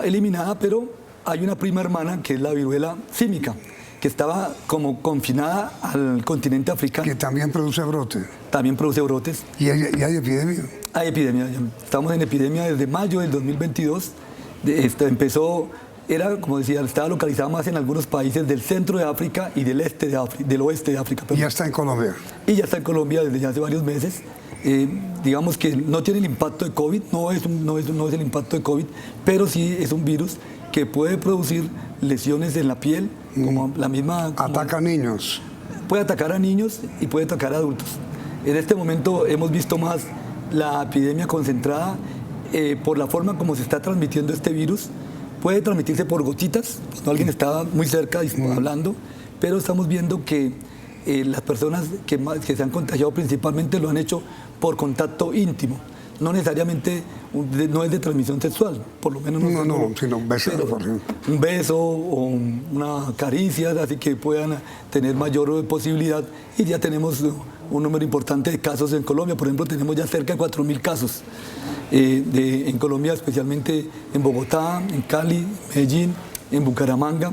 Eliminada, pero hay una prima hermana que es la viruela símica, que estaba como confinada al continente africano. Que también produce brotes. También produce brotes. ¿Y hay epidemia? Hay epidemia. Estamos en epidemia desde mayo del 2022. Como decía, estaba localizada más en algunos países del centro de África y del oeste de África. ¿Y ya está en Colombia? Y ya está en Colombia desde ya hace varios meses. Digamos que no tiene el impacto de COVID, no es el impacto de COVID, pero sí es un virus que puede producir lesiones en la piel, como la misma... ¿Ataca a niños? Puede atacar a niños y puede atacar a adultos. En este momento hemos visto más la epidemia concentrada por la forma como se está transmitiendo este virus. Puede transmitirse por gotitas, cuando alguien está muy cerca hablando, pero estamos viendo que las personas que se han contagiado principalmente lo han hecho por contacto íntimo. No necesariamente, no es de transmisión sexual, por lo menos no, sino un beso, por ejemplo. Un beso o una caricia, así que puedan tener mayor posibilidad. Y ya tenemos un número importante de casos en Colombia. Por ejemplo, tenemos ya cerca de 4.000 casos en Colombia, especialmente en Bogotá, en Cali, Medellín, en Bucaramanga.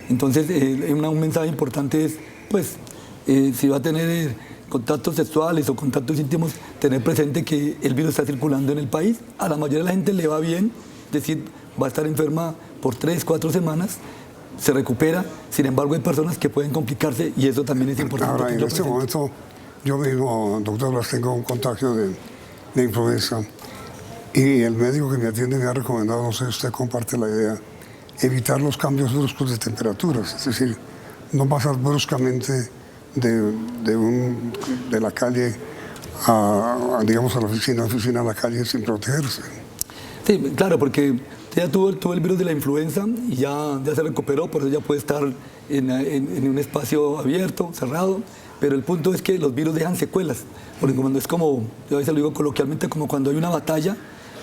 Entonces, un mensaje importante es, pues, si va a tener contactos sexuales o contactos íntimos, tener presente que el virus está circulando en el país. A la mayoría de la gente le va bien, es decir, va a estar enferma por 3, 4 semanas, se recupera. Sin embargo, hay personas que pueden complicarse y eso también es importante. Ahora, en este momento, yo mismo, doctor, tengo un contagio de influenza y el médico que me atiende me ha recomendado, no sé si usted comparte la idea, evitar los cambios bruscos de temperaturas, es decir, no pasar bruscamente de la calle digamos, a la oficina a la calle sin protegerse. Sí, claro, porque ya tuvo el virus de la influenza y ya se recuperó, por eso ya puede estar en un espacio abierto, cerrado, pero el punto es que los virus dejan secuelas, porque cuando es como, yo a veces lo digo coloquialmente, como cuando hay una batalla,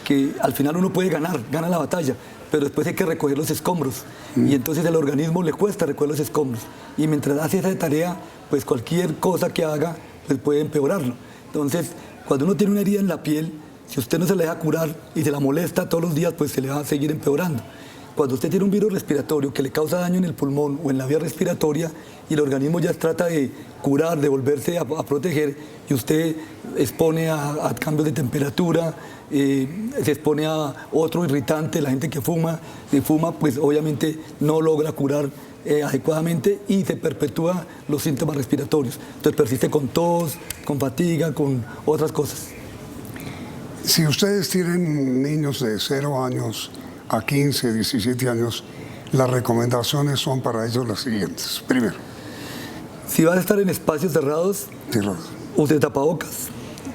que al final uno puede gana la batalla, pero después hay que recoger los escombros. Y entonces al organismo le cuesta recoger los escombros. Y mientras hace esa tarea, pues cualquier cosa que haga, pues puede empeorarlo. Entonces, cuando uno tiene una herida en la piel, si usted no se la deja curar y se la molesta todos los días, pues se le va a seguir empeorando. Cuando usted tiene un virus respiratorio que le causa daño en el pulmón o en la vía respiratoria y el organismo ya trata de curar, de volverse a proteger, y usted expone a cambios de temperatura, se expone a otro irritante, la gente que fuma, pues obviamente no logra curar adecuadamente y se perpetúa los síntomas respiratorios. Entonces persiste con tos, con fatiga, con otras cosas. Si ustedes tienen niños de 0 años a 15, 17 años, las recomendaciones son para ellos las siguientes. Primero, si vas a estar en espacios cerrados, use tapabocas.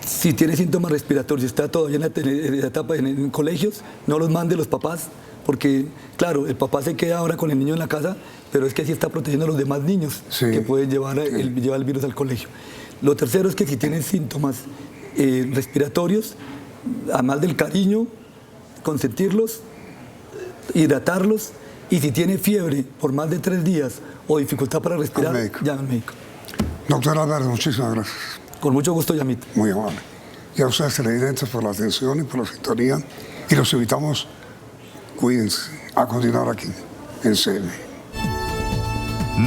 Si tiene síntomas respiratorios, está todavía en la etapa en colegios, no los mande los papás, porque claro, el papá se queda ahora con el niño en la casa, pero es que así está protegiendo a los demás niños que pueden llevar el virus al colegio. Lo tercero es que si tienen síntomas respiratorios, además del cariño, consentirlos, hidratarlos, y si tiene fiebre por más de 3 días o dificultad para respirar, llame al médico. Doctor Álvarez, muchísimas gracias. Con mucho gusto, Yamit. Muy amable. Y a ustedes televidentes por la atención y por la sintonía, y los invitamos, cuídense, a continuar aquí en CMI.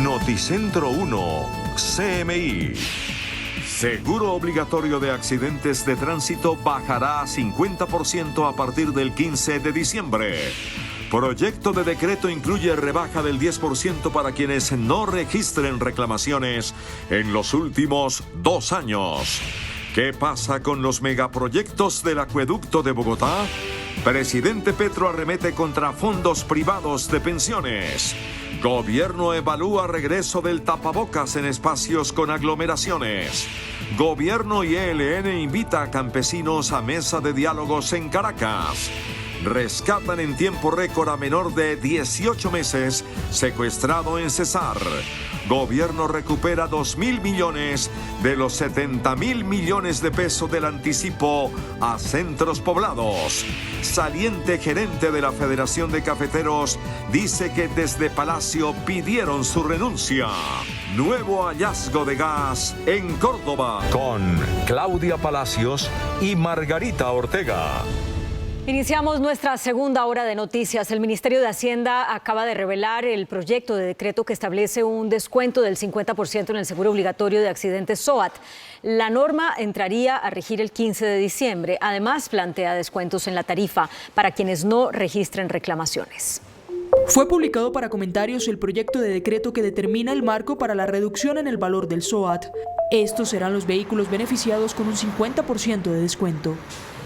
Noticentro 1, CMI. Seguro obligatorio de accidentes de tránsito bajará a 50% a partir del 15 de diciembre. Proyecto de decreto incluye rebaja del 10% para quienes no registren reclamaciones en los últimos 2 años. ¿Qué pasa con los megaproyectos del acueducto de Bogotá? Presidente Petro arremete contra fondos privados de pensiones. Gobierno evalúa regreso del tapabocas en espacios con aglomeraciones. Gobierno y ELN invita a campesinos a mesa de diálogos en Caracas. Rescatan en tiempo récord a menor de 18 meses secuestrado en Cesar. Gobierno recupera 2.000 millones de los 70.000 millones de pesos del anticipo a centros poblados. Saliente gerente de la Federación de Cafeteros dice que desde Palacio pidieron su renuncia. Nuevo hallazgo de gas en Córdoba. Con Claudia Palacios y Margarita Ortega. Iniciamos nuestra segunda hora de noticias. El Ministerio de Hacienda acaba de revelar el proyecto de decreto que establece un descuento del 50% en el seguro obligatorio de accidentes SOAT. La norma entraría a regir el 15 de diciembre. Además, plantea descuentos en la tarifa para quienes no registren reclamaciones. Fue publicado para comentarios el proyecto de decreto que determina el marco para la reducción en el valor del SOAT. Estos serán los vehículos beneficiados con un 50% de descuento.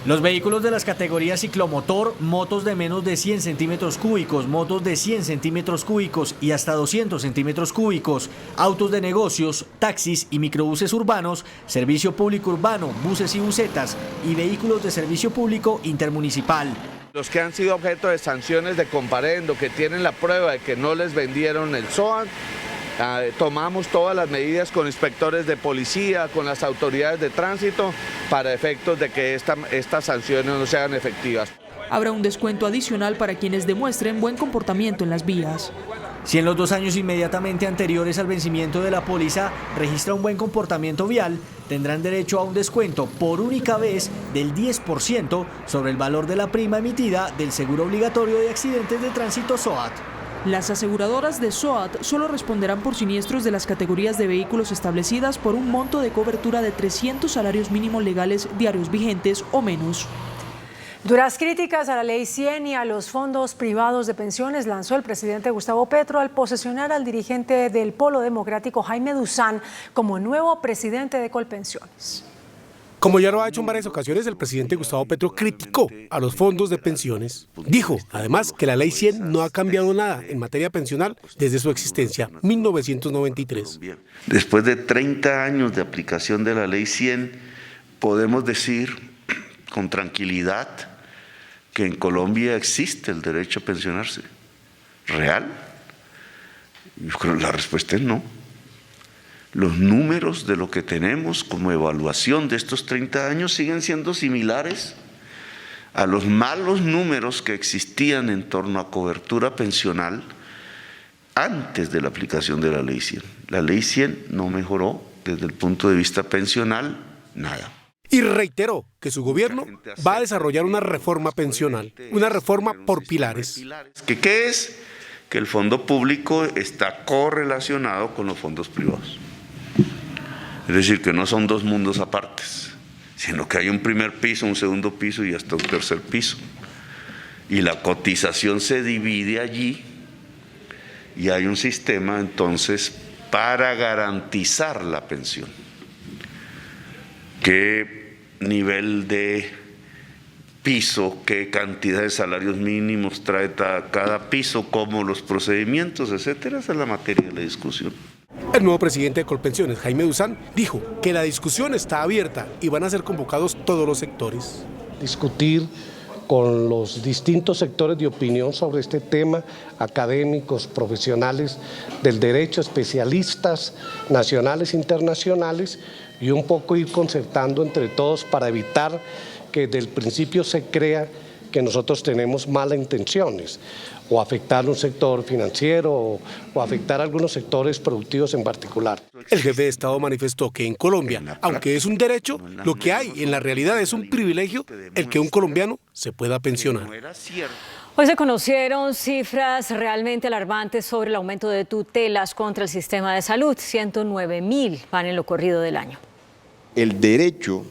Los vehículos de las categorías ciclomotor, motos de menos de 100 centímetros cúbicos, motos de 100 centímetros cúbicos y hasta 200 centímetros cúbicos, autos de negocios, taxis y microbuses urbanos, servicio público urbano, buses y busetas y vehículos de servicio público intermunicipal. Los que han sido objeto de sanciones de comparendo, que tienen la prueba de que no les vendieron el SOAT, tomamos todas las medidas con inspectores de policía, con las autoridades de tránsito, para efectos de que estas sanciones no sean efectivas. Habrá un descuento adicional para quienes demuestren buen comportamiento en las vías. Si en los 2 años inmediatamente anteriores al vencimiento de la póliza registra un buen comportamiento vial, tendrán derecho a un descuento por única vez del 10% sobre el valor de la prima emitida del seguro obligatorio de accidentes de tránsito SOAT. Las aseguradoras de SOAT solo responderán por siniestros de las categorías de vehículos establecidas por un monto de cobertura de 300 salarios mínimos legales diarios vigentes o menos. Duras críticas a la Ley 100 y a los fondos privados de pensiones lanzó el presidente Gustavo Petro al posesionar al dirigente del Polo Democrático Jaime Duzán como nuevo presidente de Colpensiones. Como ya lo ha hecho en varias ocasiones, el presidente Gustavo Petro criticó a los fondos de pensiones. Dijo, además, que la Ley 100 no ha cambiado nada en materia pensional desde su existencia, 1993. Después de 30 años de aplicación de la Ley 100, podemos decir con tranquilidad que en Colombia existe el derecho a pensionarse. ¿Real? Yo creo que la respuesta es no. Los números de lo que tenemos como evaluación de estos 30 años siguen siendo similares a los malos números que existían en torno a cobertura pensional antes de la aplicación de la Ley 100. La Ley 100 no mejoró desde el punto de vista pensional nada. Y reiteró que su gobierno va a desarrollar una reforma pensional, una reforma por pilares. ¿Qué es? Que el fondo público está correlacionado con los fondos privados. Es decir, que no son dos mundos apartes, sino que hay un primer piso, un segundo piso y hasta un tercer piso. Y la cotización se divide allí y hay un sistema entonces para garantizar la pensión. ¿Qué nivel de piso, qué cantidad de salarios mínimos trae cada piso, cómo los procedimientos, etcétera? Esa es la materia de la discusión. El nuevo presidente de Colpensiones, Jaime Duzán, dijo que la discusión está abierta y van a ser convocados todos los sectores. Discutir con los distintos sectores de opinión sobre este tema, académicos, profesionales del derecho, especialistas nacionales e internacionales, y un poco ir concertando entre todos para evitar que desde el principio se crea que nosotros tenemos malas intenciones o afectar un sector financiero o afectar a algunos sectores productivos en particular. El jefe de Estado manifestó que en Colombia, aunque es un derecho, lo que hay en la realidad es un privilegio el que un colombiano se pueda pensionar. Hoy se conocieron cifras realmente alarmantes sobre el aumento de tutelas contra el sistema de salud. 109.000 van en lo corrido del año. El derecho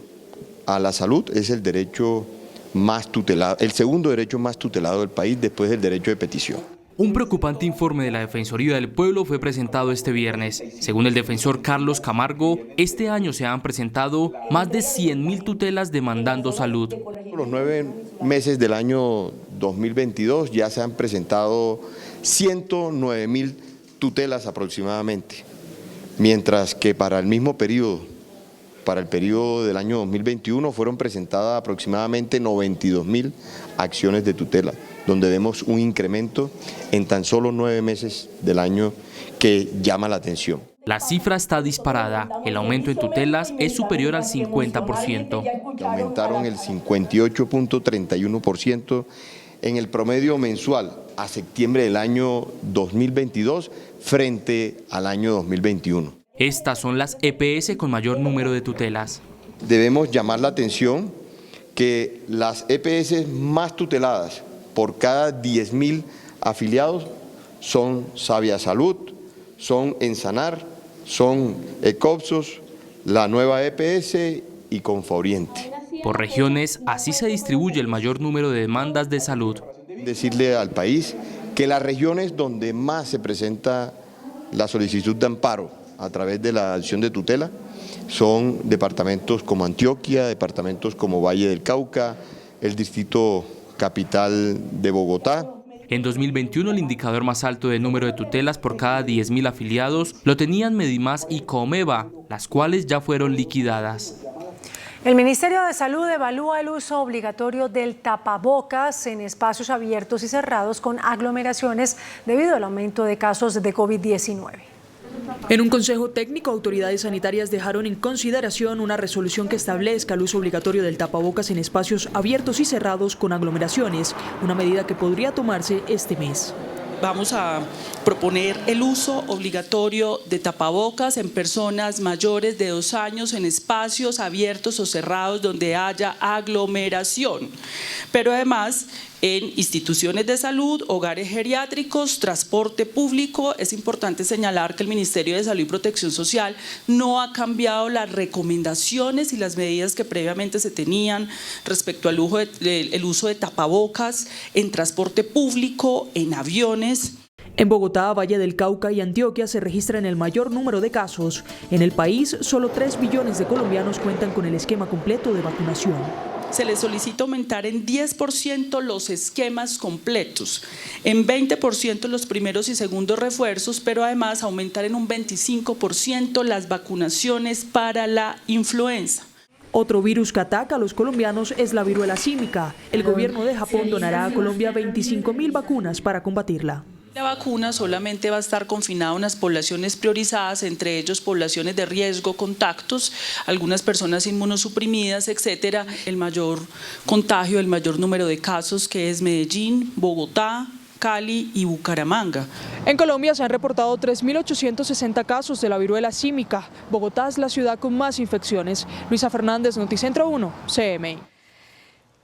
a la salud es el derecho más tutelado, el segundo derecho más tutelado del país después del derecho de petición. Un preocupante informe de la Defensoría del Pueblo fue presentado este viernes. Según el defensor Carlos Camargo, este año se han presentado más de 100.000 tutelas demandando salud. Los 9 meses del año 2022 ya se han presentado 109.000 tutelas aproximadamente, mientras que para el mismo periodo, para el periodo del año 2021, fueron presentadas aproximadamente 92.000 acciones de tutela, donde vemos un incremento en tan solo 9 meses del año que llama la atención. La cifra está disparada. El aumento en tutelas es superior al 50%. Aumentaron el 58.31% en el promedio mensual a septiembre del año 2022 frente al año 2021. Estas son las EPS con mayor número de tutelas. Debemos llamar la atención que las EPS más tuteladas por cada 10.000 afiliados son Sabia Salud, son Ensanar, son Ecopsos, la nueva EPS y Conforiente. Por regiones, así se distribuye el mayor número de demandas de salud. Decirle al país que las regiones donde más se presenta la solicitud de amparo a través de la acción de tutela son departamentos como Antioquia, departamentos como Valle del Cauca, el distrito capital de Bogotá. En 2021 el indicador más alto de número de tutelas por cada 10.000 afiliados lo tenían Medimás y Comeva, las cuales ya fueron liquidadas. El Ministerio de Salud evalúa el uso obligatorio del tapabocas en espacios abiertos y cerrados con aglomeraciones debido al aumento de casos de COVID-19. En un consejo técnico, autoridades sanitarias dejaron en consideración una resolución que establezca el uso obligatorio del tapabocas en espacios abiertos y cerrados con aglomeraciones, una medida que podría tomarse este mes. Vamos a proponer el uso obligatorio de tapabocas en personas mayores de 2 años en espacios abiertos o cerrados donde haya aglomeración, pero además en instituciones de salud, hogares geriátricos, transporte público. Es importante señalar que el Ministerio de Salud y Protección Social no ha cambiado las recomendaciones y las medidas que previamente se tenían respecto al uso de tapabocas en transporte público, en aviones. En Bogotá, Valle del Cauca y Antioquia se registran el mayor número de casos. En el país, solo 3 millones de colombianos cuentan con el esquema completo de vacunación. Se les solicita aumentar en 10% los esquemas completos, en 20% los primeros y segundos refuerzos, pero además aumentar en un 25% las vacunaciones para la influenza. Otro virus que ataca a los colombianos es la viruela símica. El gobierno de Japón donará a Colombia 25.000 vacunas para combatirla. La vacuna solamente va a estar confinada a unas poblaciones priorizadas, entre ellos poblaciones de riesgo, contactos, algunas personas inmunosuprimidas, etcétera. El mayor contagio, el mayor número de casos, que es Medellín, Bogotá, Cali y Bucaramanga. En Colombia se han reportado 3.860 casos de la viruela símica. Bogotá es la ciudad con más infecciones. Luisa Fernández, Noticentro 1, CMI.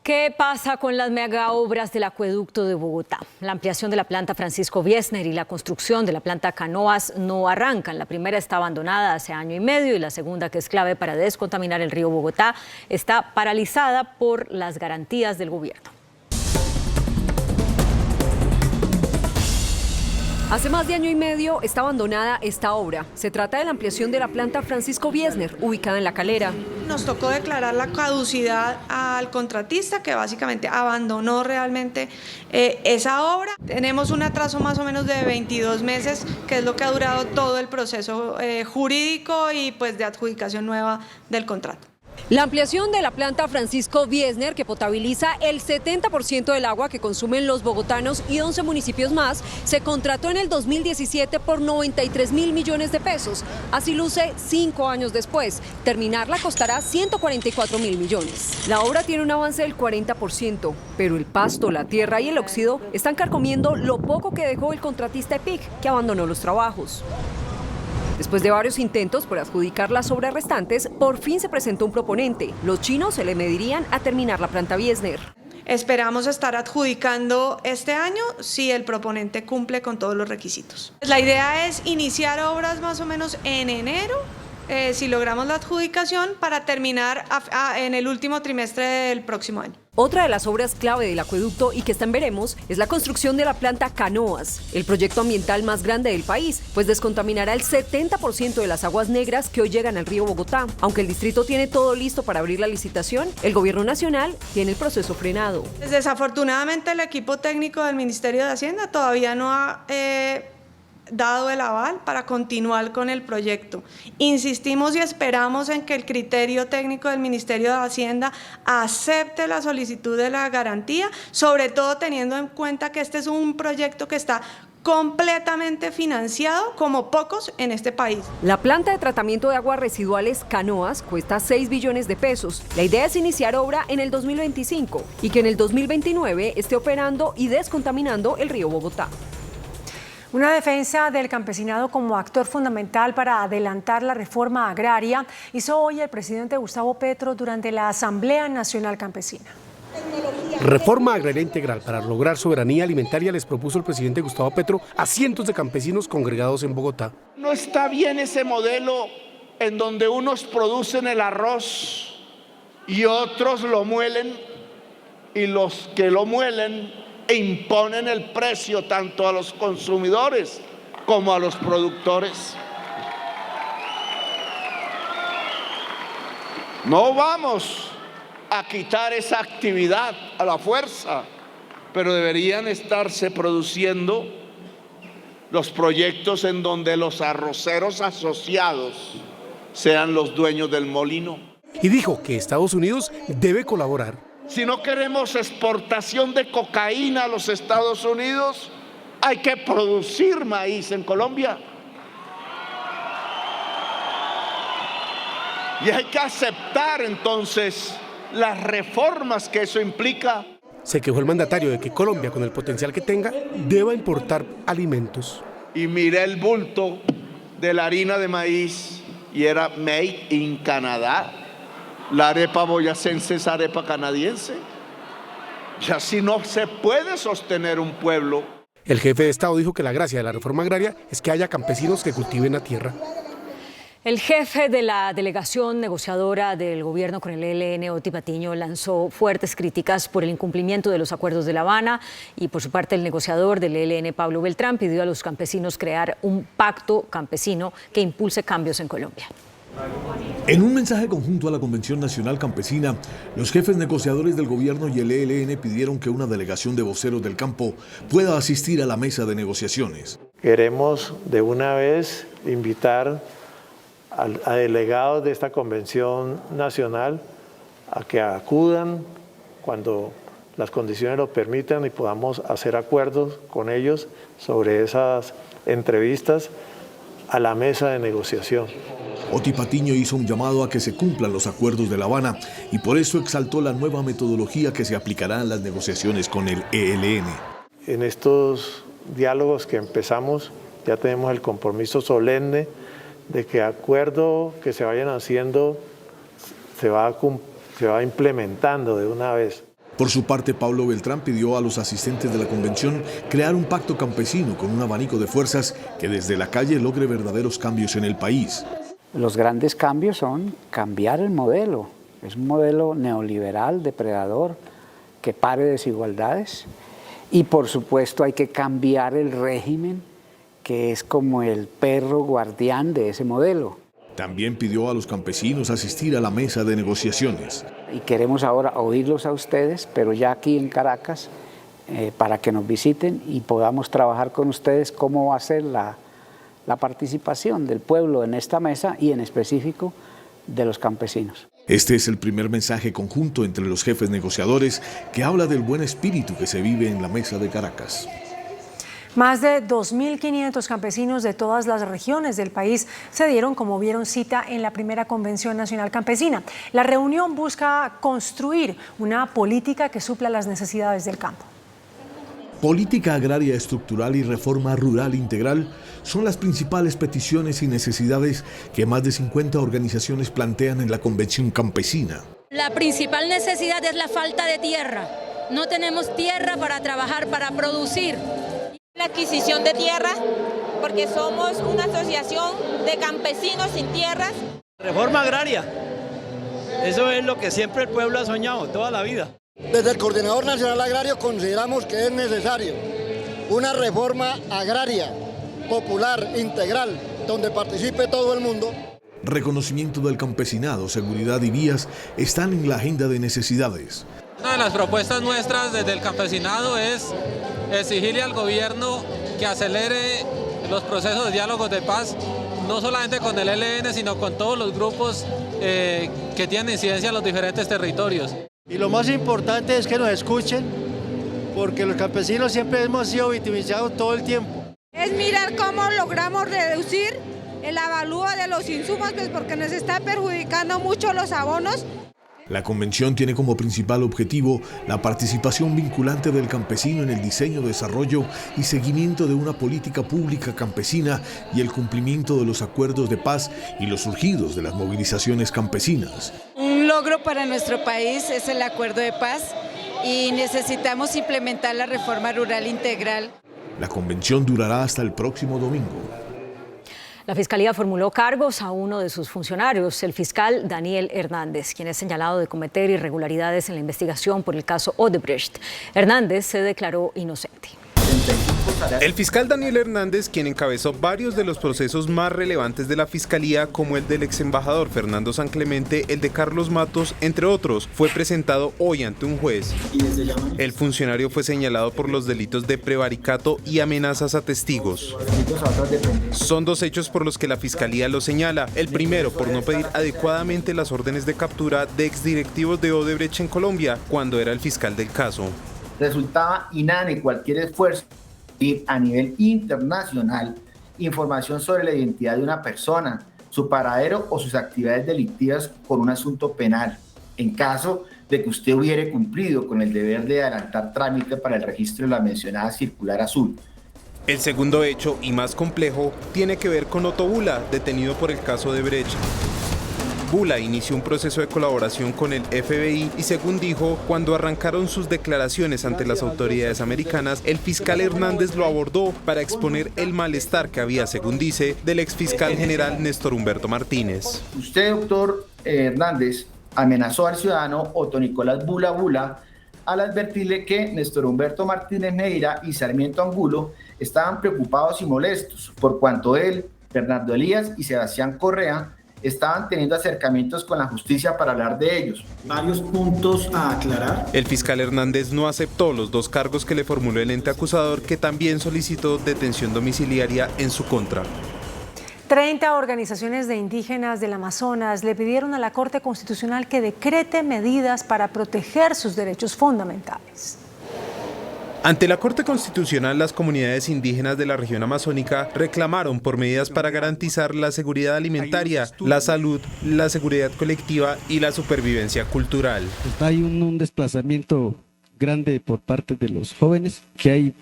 ¿Qué pasa con las megaobras del acueducto de Bogotá? La ampliación de la planta Francisco Wiesner y la construcción de la planta Canoas no arrancan. La primera está abandonada hace 1.5 años y la segunda, que es clave para descontaminar el río Bogotá, está paralizada por las garantías del gobierno. Hace más de 1.5 años está abandonada esta obra. Se trata de la ampliación de la planta Francisco Wiesner, ubicada en La Calera. Nos tocó declarar la caducidad al contratista, que básicamente abandonó realmente esa obra. Tenemos un atraso más o menos de 22 meses, que es lo que ha durado todo el proceso jurídico y pues de adjudicación nueva del contrato. La ampliación de la planta Francisco Wiesner, que potabiliza el 70% del agua que consumen los bogotanos y 11 municipios más, se contrató en el 2017 por 93.000 millones de pesos. Así luce 5 años después. Terminarla costará 144.000 millones. La obra tiene un avance del 40%, pero el pasto, la tierra y el óxido están carcomiendo lo poco que dejó el contratista EPIC, que abandonó los trabajos. Después de varios intentos por adjudicar las obras restantes, por fin se presentó un proponente. Los chinos se le medirían a terminar la planta Wiesner. Esperamos estar adjudicando este año si el proponente cumple con todos los requisitos. La idea es iniciar obras más o menos en enero, si logramos la adjudicación, para terminar en el último trimestre del próximo año. Otra de las obras clave del acueducto y que está en veremos es la construcción de la planta Canoas, el proyecto ambiental más grande del país, pues descontaminará el 70% de las aguas negras que hoy llegan al río Bogotá. Aunque el distrito tiene todo listo para abrir la licitación, el gobierno nacional tiene el proceso frenado. Desafortunadamente el equipo técnico del Ministerio de Hacienda todavía no ha dado el aval para continuar con el proyecto. Insistimos y esperamos en que el criterio técnico del Ministerio de Hacienda acepte la solicitud de la garantía, sobre todo teniendo en cuenta que este es un proyecto que está completamente financiado como pocos en este país. La planta de tratamiento de aguas residuales Canoas cuesta 6 billones de pesos. La idea es iniciar obra en el 2025 y que en el 2029 esté operando y descontaminando el río Bogotá. Una defensa del campesinado como actor fundamental para adelantar la reforma agraria hizo hoy el presidente Gustavo Petro durante la Asamblea Nacional Campesina. Reforma agraria integral para lograr soberanía alimentaria les propuso el presidente Gustavo Petro a cientos de campesinos congregados en Bogotá. No está bien ese modelo en donde unos producen el arroz y otros lo muelen, y los que lo muelen imponen el precio tanto a los consumidores como a los productores. No vamos a quitar esa actividad a la fuerza, pero deberían estarse produciendo los proyectos en donde los arroceros asociados sean los dueños del molino. Y dijo que Estados Unidos debe colaborar. Si no queremos exportación de cocaína a los Estados Unidos, hay que producir maíz en Colombia. Y hay que aceptar entonces las reformas que eso implica. Se quejó el mandatario de que Colombia, con el potencial que tenga, deba importar alimentos. Y miré el bulto de la harina de maíz y era made in Canadá. La arepa boyacense es arepa canadiense. Y así no se puede sostener un pueblo. El jefe de Estado dijo que la gracia de la reforma agraria es que haya campesinos que cultiven la tierra. El jefe de la delegación negociadora del gobierno con el ELN, Oti Patiño, lanzó fuertes críticas por el incumplimiento de los acuerdos de La Habana y por su parte el negociador del ELN, Pablo Beltrán, pidió a los campesinos crear un pacto campesino que impulse cambios en Colombia. En un mensaje conjunto a la Convención Nacional Campesina, los jefes negociadores del gobierno y el ELN pidieron que una delegación de voceros del campo pueda asistir a la mesa de negociaciones. Queremos de una vez invitar a delegados de esta Convención Nacional a que acudan cuando las condiciones lo permitan y podamos hacer acuerdos con ellos sobre esas entrevistas a la mesa de negociación. Oti Patiño hizo un llamado a que se cumplan los acuerdos de La Habana y por eso exaltó la nueva metodología que se aplicará en las negociaciones con el ELN. En estos diálogos que empezamos ya tenemos el compromiso solemne de que acuerdo que se vayan haciendo se va implementando de una vez. Por su parte, Pablo Beltrán pidió a los asistentes de la convención crear un pacto campesino con un abanico de fuerzas que desde la calle logre verdaderos cambios en el país. Los grandes cambios son cambiar el modelo. Es un modelo neoliberal, depredador, que pare desigualdades. Y por supuesto hay que cambiar el régimen, que es como el perro guardián de ese modelo. También pidió a los campesinos asistir a la mesa de negociaciones. Y queremos ahora oírlos a ustedes, pero ya aquí en Caracas, para que nos visiten y podamos trabajar con ustedes cómo va a ser la participación del pueblo en esta mesa y en específico de los campesinos. Este es el primer mensaje conjunto entre los jefes negociadores que habla del buen espíritu que se vive en la mesa de Caracas. Más de 2.500 campesinos de todas las regiones del país se dieron como vieron cita en la primera Convención Nacional Campesina. La reunión busca construir una política que supla las necesidades del campo. Política agraria estructural y reforma rural integral son las principales peticiones y necesidades que más de 50 organizaciones plantean en la Convención Campesina. La principal necesidad es la falta de tierra. No tenemos tierra para trabajar, para producir. La adquisición de tierra, porque somos una asociación de campesinos sin tierras. Reforma agraria, eso es lo que siempre el pueblo ha soñado toda la vida. Desde el Coordinador Nacional Agrario consideramos que es necesario una reforma agraria, popular, integral, donde participe todo el mundo. Reconocimiento del campesinado, seguridad y vías están en la agenda de necesidades. Una de las propuestas nuestras desde el campesinado es exigirle al gobierno que acelere los procesos de diálogos de paz, no solamente con el ELN, sino con todos los grupos que tienen incidencia en los diferentes territorios. Y lo más importante es que nos escuchen, porque los campesinos siempre hemos sido victimizados todo el tiempo. Es mirar cómo logramos reducir el avalúo de los insumos, pues porque nos está perjudicando mucho los abonos. La convención tiene como principal objetivo la participación vinculante del campesino en el diseño, desarrollo y seguimiento de una política pública campesina y el cumplimiento de los acuerdos de paz y los surgidos de las movilizaciones campesinas. Un logro para nuestro país es el acuerdo de paz y necesitamos implementar la reforma rural integral. La convención durará hasta el próximo domingo. La Fiscalía formuló cargos a uno de sus funcionarios, el fiscal Daniel Hernández, quien es señalado de cometer irregularidades en la investigación por el caso Odebrecht. Hernández se declaró inocente. El fiscal Daniel Hernández, quien encabezó varios de los procesos más relevantes de la Fiscalía, como el del ex embajador Fernando San Clemente, el de Carlos Matos, entre otros, fue presentado hoy ante un juez. El funcionario fue señalado por los delitos de prevaricato y amenazas a testigos. Son dos hechos por los que la Fiscalía lo señala. El primero, por no pedir adecuadamente las órdenes de captura de exdirectivos de Odebrecht en Colombia, cuando era el fiscal del caso. Resultaba inane cualquier esfuerzo a nivel internacional información sobre la identidad de una persona, su paradero o sus actividades delictivas por un asunto penal, en caso de que usted hubiera cumplido con el deber de adelantar trámite para el registro de la mencionada circular azul. El segundo hecho, y más complejo, tiene que ver con Otto Bula, detenido por el caso Odebrecht. Bula inició un proceso de colaboración con el FBI y, según dijo, cuando arrancaron sus declaraciones ante las autoridades americanas, el fiscal Hernández lo abordó para exponer el malestar que había, según dice, del exfiscal general Néstor Humberto Martínez. Usted, doctor Hernández, amenazó al ciudadano Otto Nicolás Bula al advertirle que Néstor Humberto Martínez Neira y Sarmiento Angulo estaban preocupados y molestos por cuanto él, Bernardo Elías y Sebastián Correa estaban teniendo acercamientos con la justicia para hablar de ellos. Varios puntos a aclarar. El fiscal Hernández no aceptó los dos cargos que le formuló el ente acusador, que también solicitó detención domiciliaria en su contra. 30 organizaciones de indígenas del Amazonas le pidieron a la Corte Constitucional que decrete medidas para proteger sus derechos fundamentales. Ante la Corte Constitucional, las comunidades indígenas de la región amazónica reclamaron por medidas para garantizar la seguridad alimentaria, la salud, la seguridad colectiva y la supervivencia cultural. Hay un desplazamiento grande por parte de los jóvenes, que hay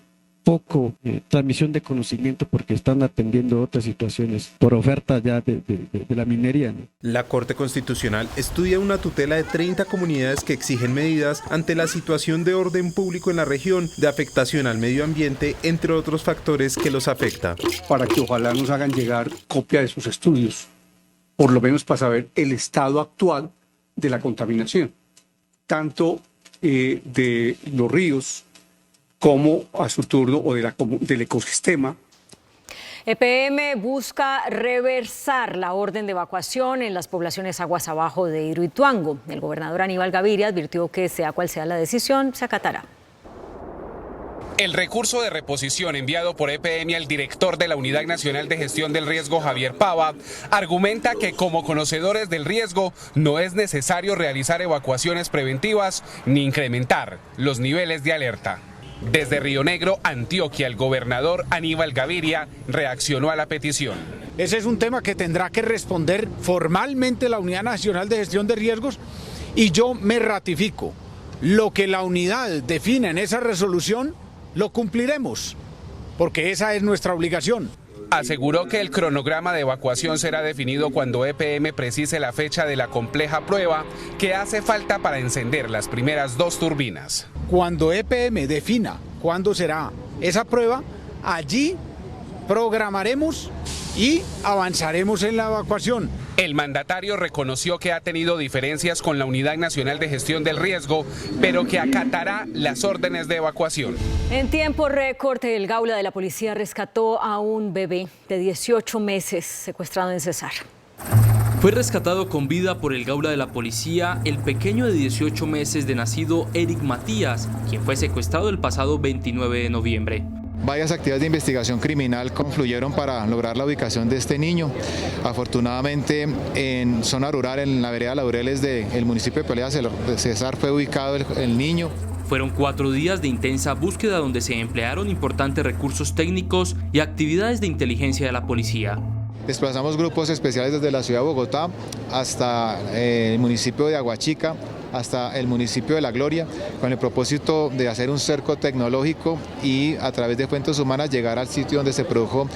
poco transmisión de conocimiento porque están atendiendo otras situaciones por oferta ya de la minería, ¿no? La Corte Constitucional estudia una tutela de 30 comunidades que exigen medidas ante la situación de orden público en la región, de afectación al medio ambiente, entre otros factores que los afecta. Para que ojalá nos hagan llegar copia de sus estudios, por lo menos para saber el estado actual de la contaminación, tanto de los ríos, como a su turno o del ecosistema. EPM busca reversar la orden de evacuación en las poblaciones aguas abajo de Hidroituango. El gobernador Aníbal Gaviria advirtió que sea cual sea la decisión, se acatará. El recurso de reposición enviado por EPM al director de la Unidad Nacional de Gestión del Riesgo, Javier Pava, argumenta que como conocedores del riesgo no es necesario realizar evacuaciones preventivas ni incrementar los niveles de alerta. Desde Río Negro, Antioquia, el gobernador Aníbal Gaviria reaccionó a la petición. Ese es un tema que tendrá que responder formalmente la Unidad Nacional de Gestión de Riesgos y yo me ratifico. Lo que la unidad define en esa resolución lo cumpliremos, porque esa es nuestra obligación. Aseguró que el cronograma de evacuación será definido cuando EPM precise la fecha de la compleja prueba que hace falta para encender las primeras 2 turbinas. Cuando EPM defina cuándo será esa prueba, allí programaremos y avanzaremos en la evacuación. El mandatario reconoció que ha tenido diferencias con la Unidad Nacional de Gestión del Riesgo, pero que acatará las órdenes de evacuación. En tiempo récord, el Gaula de la policía rescató a un bebé de 18 meses secuestrado en Cesar. Fue rescatado con vida por el Gaula de la policía el pequeño de 18 meses de nacido Eric Matías, quien fue secuestrado el pasado 29 de noviembre. Varias actividades de investigación criminal confluyeron para lograr la ubicación de este niño. Afortunadamente, en zona rural, en la vereda Laureles del municipio de Pelea de Cesar, fue ubicado el niño. Fueron 4 días de intensa búsqueda donde se emplearon importantes recursos técnicos y actividades de inteligencia de la policía. Desplazamos grupos especiales desde la ciudad de Bogotá hasta el municipio de Aguachica, hasta el municipio de La Gloria, con el propósito de hacer un cerco tecnológico y a través de fuentes humanas llegar al sitio donde se produjo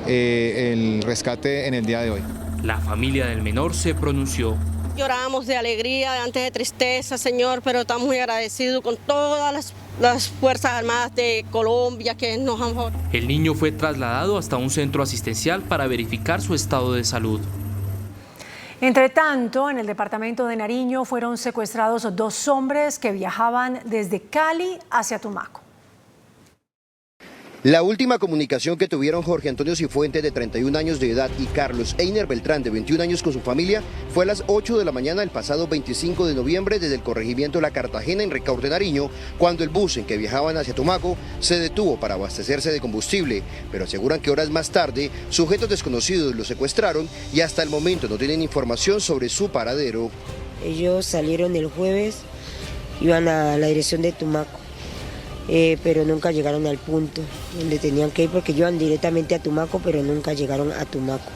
el rescate en el día de hoy. La familia del menor se pronunció. Lloramos de alegría, antes de tristeza, Señor, pero estamos muy agradecidos con todas las Fuerzas Armadas de Colombia que nos han... El niño fue trasladado hasta un centro asistencial para verificar su estado de salud. Entre tanto, en el departamento de Nariño fueron secuestrados 2 hombres que viajaban desde Cali hacia Tumaco. La última comunicación que tuvieron Jorge Antonio Cifuentes, de 31 años de edad, y Carlos Einer Beltrán, de 21 años, con su familia, fue a las 8 de la mañana del pasado 25 de noviembre desde el corregimiento La Cartagena, en Ricaurte, Nariño, cuando el bus en que viajaban hacia Tumaco se detuvo para abastecerse de combustible, pero aseguran que horas más tarde sujetos desconocidos los secuestraron y hasta el momento no tienen información sobre su paradero. Ellos salieron el jueves, iban a la dirección de Tumaco. Pero nunca llegaron al punto donde tenían que ir porque iban directamente a Tumaco, pero nunca llegaron a Tumaco.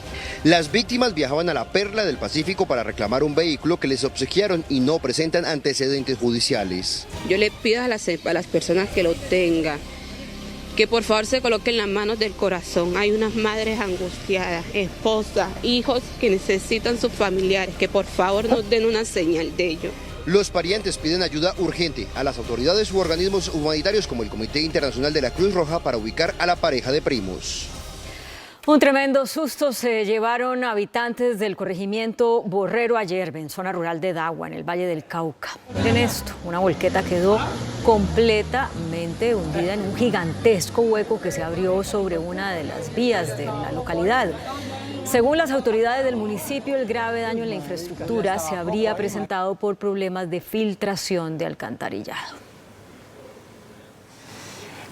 Las víctimas viajaban a la Perla del Pacífico para reclamar un vehículo que les obsequiaron y no presentan antecedentes judiciales. Yo le pido a las personas que lo tengan, que por favor se coloquen las manos del corazón. Hay unas madres angustiadas, esposas, hijos que necesitan sus familiares, que por favor nos den una señal de ello. Los parientes piden ayuda urgente a las autoridades u organismos humanitarios como el Comité Internacional de la Cruz Roja para ubicar a la pareja de primos. Un tremendo susto se llevaron habitantes del corregimiento Borrero Ayerbe, en zona rural de Dagua, en el Valle del Cauca. Miren esto, una volqueta quedó completamente hundida en un gigantesco hueco que se abrió sobre una de las vías de la localidad. Según las autoridades del municipio, el grave daño en la infraestructura se habría presentado por problemas de filtración de alcantarillado.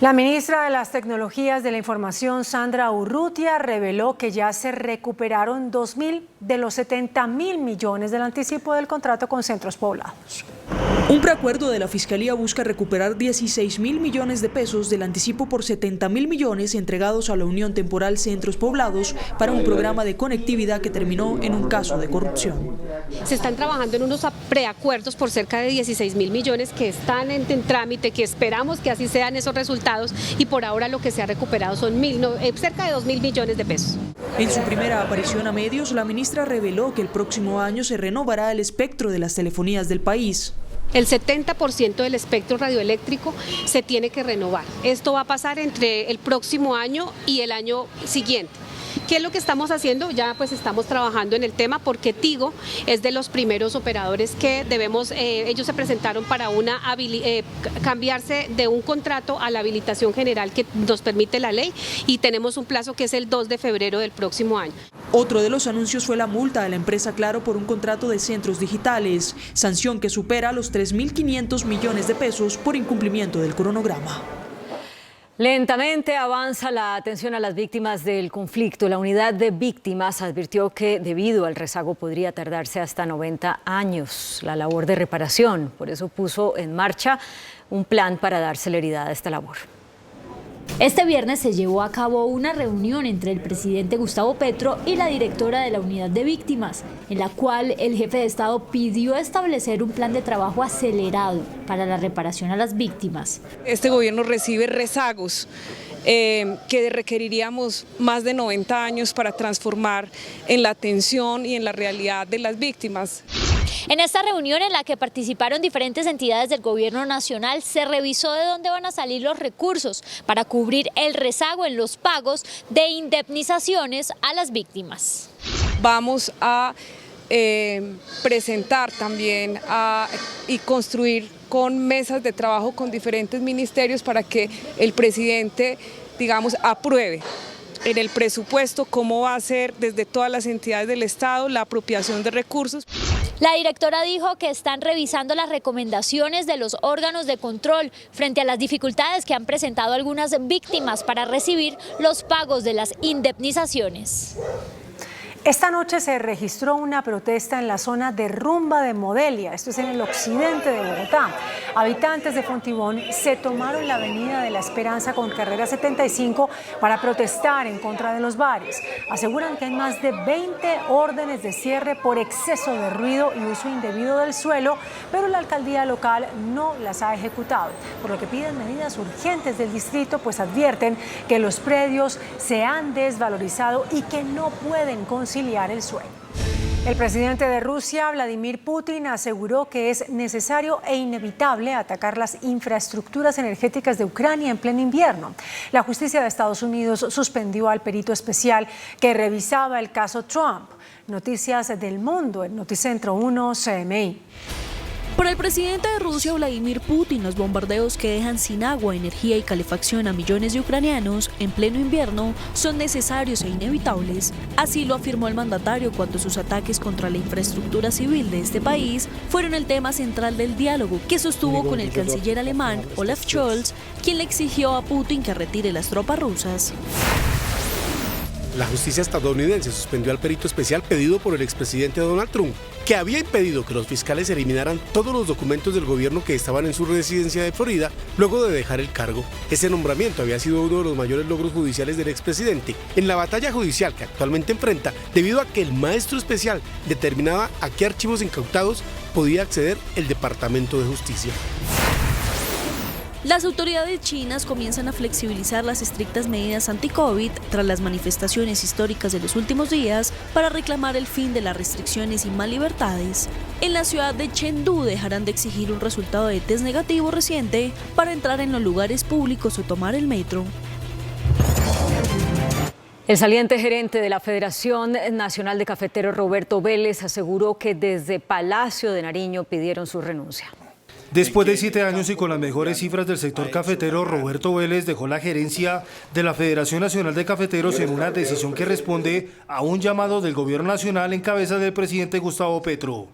La ministra de las Tecnologías de la Información, Sandra Urrutia, reveló que ya se recuperaron 2.000 de los 70.000 millones del anticipo del contrato con centros poblados. Un preacuerdo de la Fiscalía busca recuperar 16.000 millones de pesos del anticipo por 70.000 millones entregados a la Unión Temporal Centros Poblados para un programa de conectividad que terminó en un caso de corrupción. Se están trabajando en unos preacuerdos por cerca de 16.000 millones que están en trámite, que esperamos que así sean esos resultados, y por ahora lo que se ha recuperado son cerca de 2.000 millones de pesos. En su primera aparición a medios, la ministra reveló que el próximo año se renovará el espectro de las telefonías del país. El 70% del espectro radioeléctrico se tiene que renovar. Esto va a pasar entre el próximo año y el año siguiente. ¿Qué es lo que estamos haciendo? Ya pues estamos trabajando en el tema porque Tigo es de los primeros operadores que debemos, ellos se presentaron para cambiarse de un contrato a la habilitación general que nos permite la ley, y tenemos un plazo que es el 2 de febrero del próximo año. Otro de los anuncios fue la multa a la empresa Claro por un contrato de centros digitales, sanción que supera los 3.500 millones de pesos por incumplimiento del cronograma. Lentamente avanza la atención a las víctimas del conflicto. La unidad de víctimas advirtió que debido al rezago podría tardarse hasta 90 años la labor de reparación. Por eso puso en marcha un plan para dar celeridad a esta labor. Este viernes se llevó a cabo una reunión entre el presidente Gustavo Petro y la directora de la unidad de víctimas, en la cual el jefe de Estado pidió establecer un plan de trabajo acelerado para la reparación a las víctimas. Este gobierno recibe rezagos que requeriríamos más de 90 años para transformar en la atención y en la realidad de las víctimas. En esta reunión, en la que participaron diferentes entidades del gobierno nacional, se revisó de dónde van a salir los recursos para cubrir el rezago en los pagos de indemnizaciones a las víctimas. vamos a presentar también y construir con mesas de trabajo con diferentes ministerios para que el presidente, digamos, apruebe en el presupuesto cómo va a ser desde todas las entidades del Estado la apropiación de recursos. La directora dijo que están revisando las recomendaciones de los órganos de control frente a las dificultades que han presentado algunas víctimas para recibir los pagos de las indemnizaciones. Esta noche se registró una protesta en la zona de Rumba de Modelia, esto es en el occidente de Bogotá. Habitantes de Fontibón se tomaron la avenida de la Esperanza con carrera 75 para protestar en contra de los bares. Aseguran que hay más de 20 órdenes de cierre por exceso de ruido y uso indebido del suelo, pero la alcaldía local no las ha ejecutado, por lo que piden medidas urgentes del distrito, pues advierten que los predios se han desvalorizado y que no pueden conciliar el sueño. El presidente de Rusia, Vladimir Putin, aseguró que es necesario e inevitable atacar las infraestructuras energéticas de Ucrania en pleno invierno. La justicia de Estados Unidos suspendió al perito especial que revisaba el caso Trump. Noticias del Mundo en Noticentro 1 CMI. Para el presidente de Rusia, Vladimir Putin, los bombardeos que dejan sin agua, energía y calefacción a millones de ucranianos en pleno invierno son necesarios e inevitables. Así lo afirmó el mandatario cuando sus ataques contra la infraestructura civil de este país fueron el tema central del diálogo que sostuvo con el canciller alemán Olaf Scholz, quien le exigió a Putin que retire las tropas rusas. La justicia estadounidense suspendió al perito especial pedido por el expresidente Donald Trump, que había impedido que los fiscales eliminaran todos los documentos del gobierno que estaban en su residencia de Florida luego de dejar el cargo. Ese nombramiento había sido uno de los mayores logros judiciales del expresidente en la batalla judicial que actualmente enfrenta, debido a que el maestro especial determinaba a qué archivos incautados podía acceder el Departamento de Justicia. Las autoridades chinas comienzan a flexibilizar las estrictas medidas anti-COVID tras las manifestaciones históricas de los últimos días para reclamar el fin de las restricciones y más libertades. En la ciudad de Chengdu dejarán de exigir un resultado de test negativo reciente para entrar en los lugares públicos o tomar el metro. El saliente gerente de la Federación Nacional de Cafeteros, Roberto Vélez, aseguró que desde Palacio de Nariño pidieron su renuncia. Después de 7 años y con las mejores cifras del sector cafetero, Roberto Vélez dejó la gerencia de la Federación Nacional de Cafeteros en una decisión que responde a un llamado del gobierno nacional en cabeza del presidente Gustavo Petro.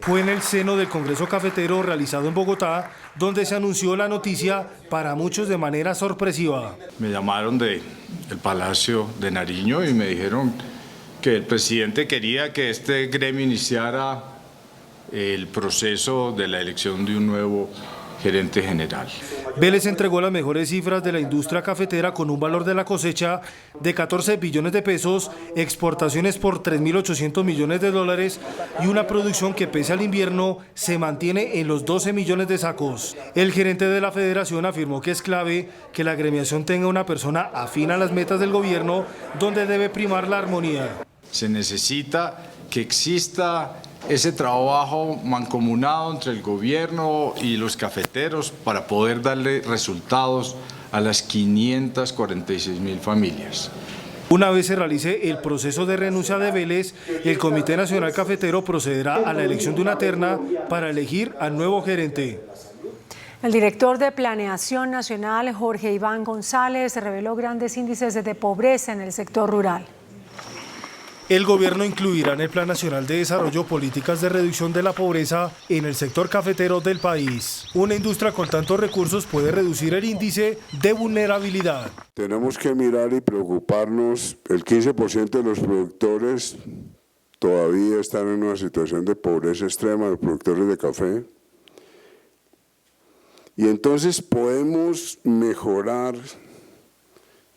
Fue en el seno del Congreso Cafetero realizado en Bogotá, donde se anunció la noticia, para muchos de manera sorpresiva. Me llamaron del Palacio de Nariño y me dijeron que el presidente quería que este gremio iniciara el proceso de la elección de un nuevo gerente general. Vélez entregó las mejores cifras de la industria cafetera con un valor de la cosecha de 14 billones de pesos, exportaciones por 3.800 millones de dólares y una producción que pese al invierno se mantiene en los 12 millones de sacos. El gerente de la federación afirmó que es clave que la agremiación tenga una persona afín a las metas del gobierno, donde debe primar la armonía. Se necesita que exista ese trabajo mancomunado entre el gobierno y los cafeteros para poder darle resultados a las 546.000 familias. Una vez se realice el proceso de renuncia de Vélez, el Comité Nacional Cafetero procederá a la elección de una terna para elegir al nuevo gerente. El director de Planeación Nacional, Jorge Iván González, reveló grandes índices de pobreza en el sector rural. El gobierno incluirá en el Plan Nacional de Desarrollo políticas de reducción de la pobreza en el sector cafetero del país. Una industria con tantos recursos puede reducir el índice de vulnerabilidad. Tenemos que mirar y preocuparnos. El 15% de los productores todavía están en una situación de pobreza extrema, los productores de café. Y entonces podemos mejorar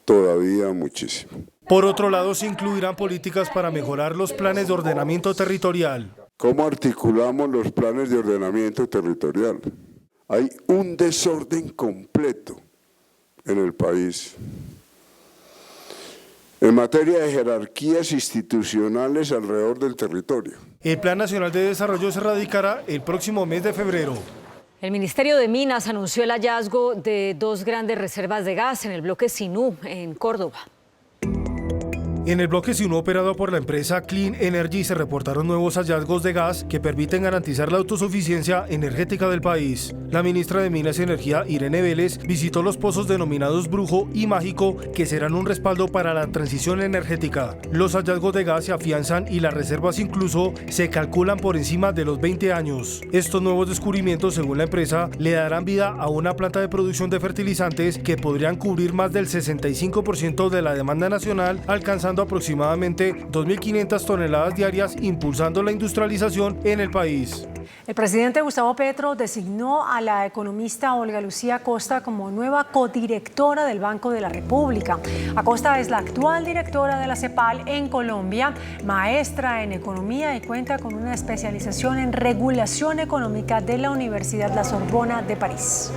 todavía muchísimo. Por otro lado, se incluirán políticas para mejorar los planes de ordenamiento territorial. ¿Cómo articulamos los planes de ordenamiento territorial? Hay un desorden completo en el país. En materia de jerarquías institucionales alrededor del territorio. El Plan Nacional de Desarrollo se radicará el próximo mes de febrero. El Ministerio de Minas anunció el hallazgo de 2 grandes reservas de gas en el bloque Sinú, en Córdoba. En el bloque 1 operado por la empresa Clean Energy se reportaron nuevos hallazgos de gas que permiten garantizar la autosuficiencia energética del país. La ministra de Minas y Energía, Irene Vélez, visitó los pozos denominados Brujo y Mágico, que serán un respaldo para la transición energética. Los hallazgos de gas se afianzan y las reservas incluso se calculan por encima de los 20 años. Estos nuevos descubrimientos, según la empresa, le darán vida a una planta de producción de fertilizantes que podrían cubrir más del 65% de la demanda nacional, alcanzando aproximadamente 2.500 toneladas diarias, impulsando la industrialización en el país. El presidente Gustavo Petro designó a la economista Olga Lucía Acosta como nueva codirectora del Banco de la República. Acosta es la actual directora de la CEPAL en Colombia, maestra en economía y cuenta con una especialización en regulación económica de la Universidad La Sorbona de París.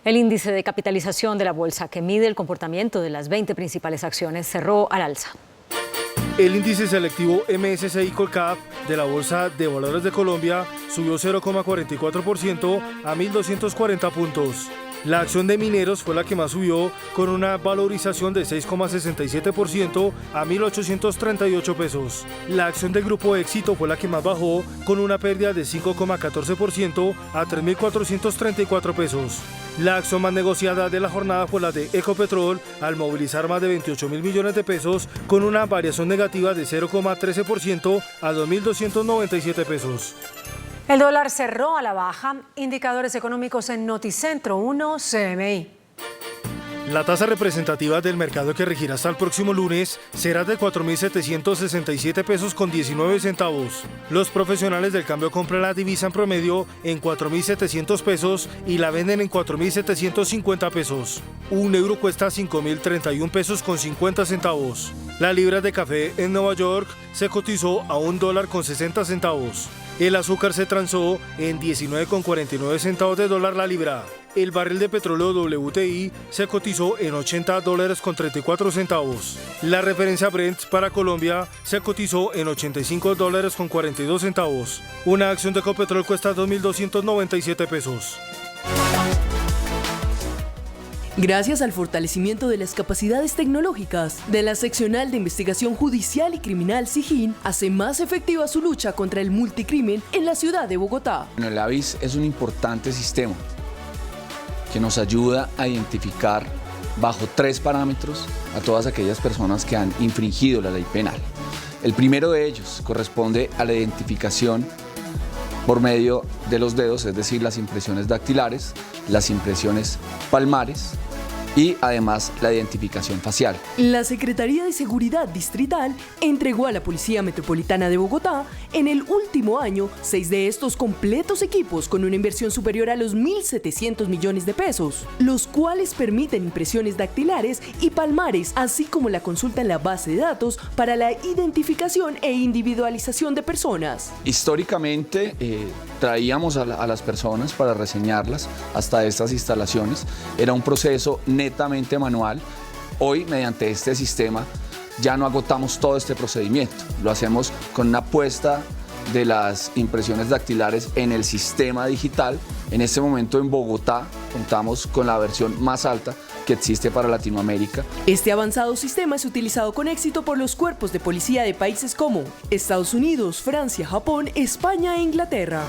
El índice de capitalización de la bolsa, que mide el comportamiento de las 20 principales acciones, cerró al alza. El índice selectivo MSCI Colcap de la Bolsa de Valores de Colombia subió 0,44% a 1.240 puntos. La acción de Mineros fue la que más subió, con una valorización de 6,67% a 1.838 pesos. La acción del Grupo Éxito fue la que más bajó, con una pérdida de 5,14% a 3.434 pesos. La acción más negociada de la jornada fue la de Ecopetrol, al movilizar más de 28.000 millones de pesos, con una variación negativa de 0,13% a 2.297 pesos. El dólar cerró a la baja. Indicadores económicos en Noticentro 1 CMI. La tasa representativa del mercado, que regirá hasta el próximo lunes, será de 4.767 pesos con 19 centavos. Los profesionales del cambio compran la divisa en promedio en 4.700 pesos y la venden en 4.750 pesos. Un euro cuesta 5.031 pesos con 50 centavos. La libra de café en Nueva York se cotizó a $1.60. El azúcar se transó en 19,49 centavos de dólar la libra. El barril de petróleo WTI se cotizó en $80.34. La referencia Brent para Colombia se cotizó en $85.42. Una acción de Ecopetrol cuesta 2.297 pesos. Gracias al fortalecimiento de las capacidades tecnológicas de la Seccional de Investigación Judicial y Criminal SIJIN, hace más efectiva su lucha contra el multicrimen en la ciudad de Bogotá. El AVIS es un importante sistema que nos ayuda a identificar bajo 3 parámetros a todas aquellas personas que han infringido la ley penal. El primero de ellos corresponde a la identificación por medio de los dedos, es decir, las impresiones dactilares, las impresiones palmares y además la identificación facial. La Secretaría de Seguridad Distrital entregó a la Policía Metropolitana de Bogotá en el último año 6 de estos completos equipos con una inversión superior a los 1.700 millones de pesos, los cuales permiten impresiones dactilares y palmares, así como la consulta en la base de datos para la identificación e individualización de personas. Históricamente traíamos a las personas para reseñarlas hasta estas instalaciones. Era un proceso netamente manual. Hoy, mediante este sistema, ya no agotamos todo este procedimiento. Lo hacemos con una puesta de las impresiones dactilares en el sistema digital. En este momento en Bogotá contamos con la versión más alta que existe para Latinoamérica. Este avanzado sistema es utilizado con éxito por los cuerpos de policía de países como Estados Unidos, Francia, Japón, España e Inglaterra.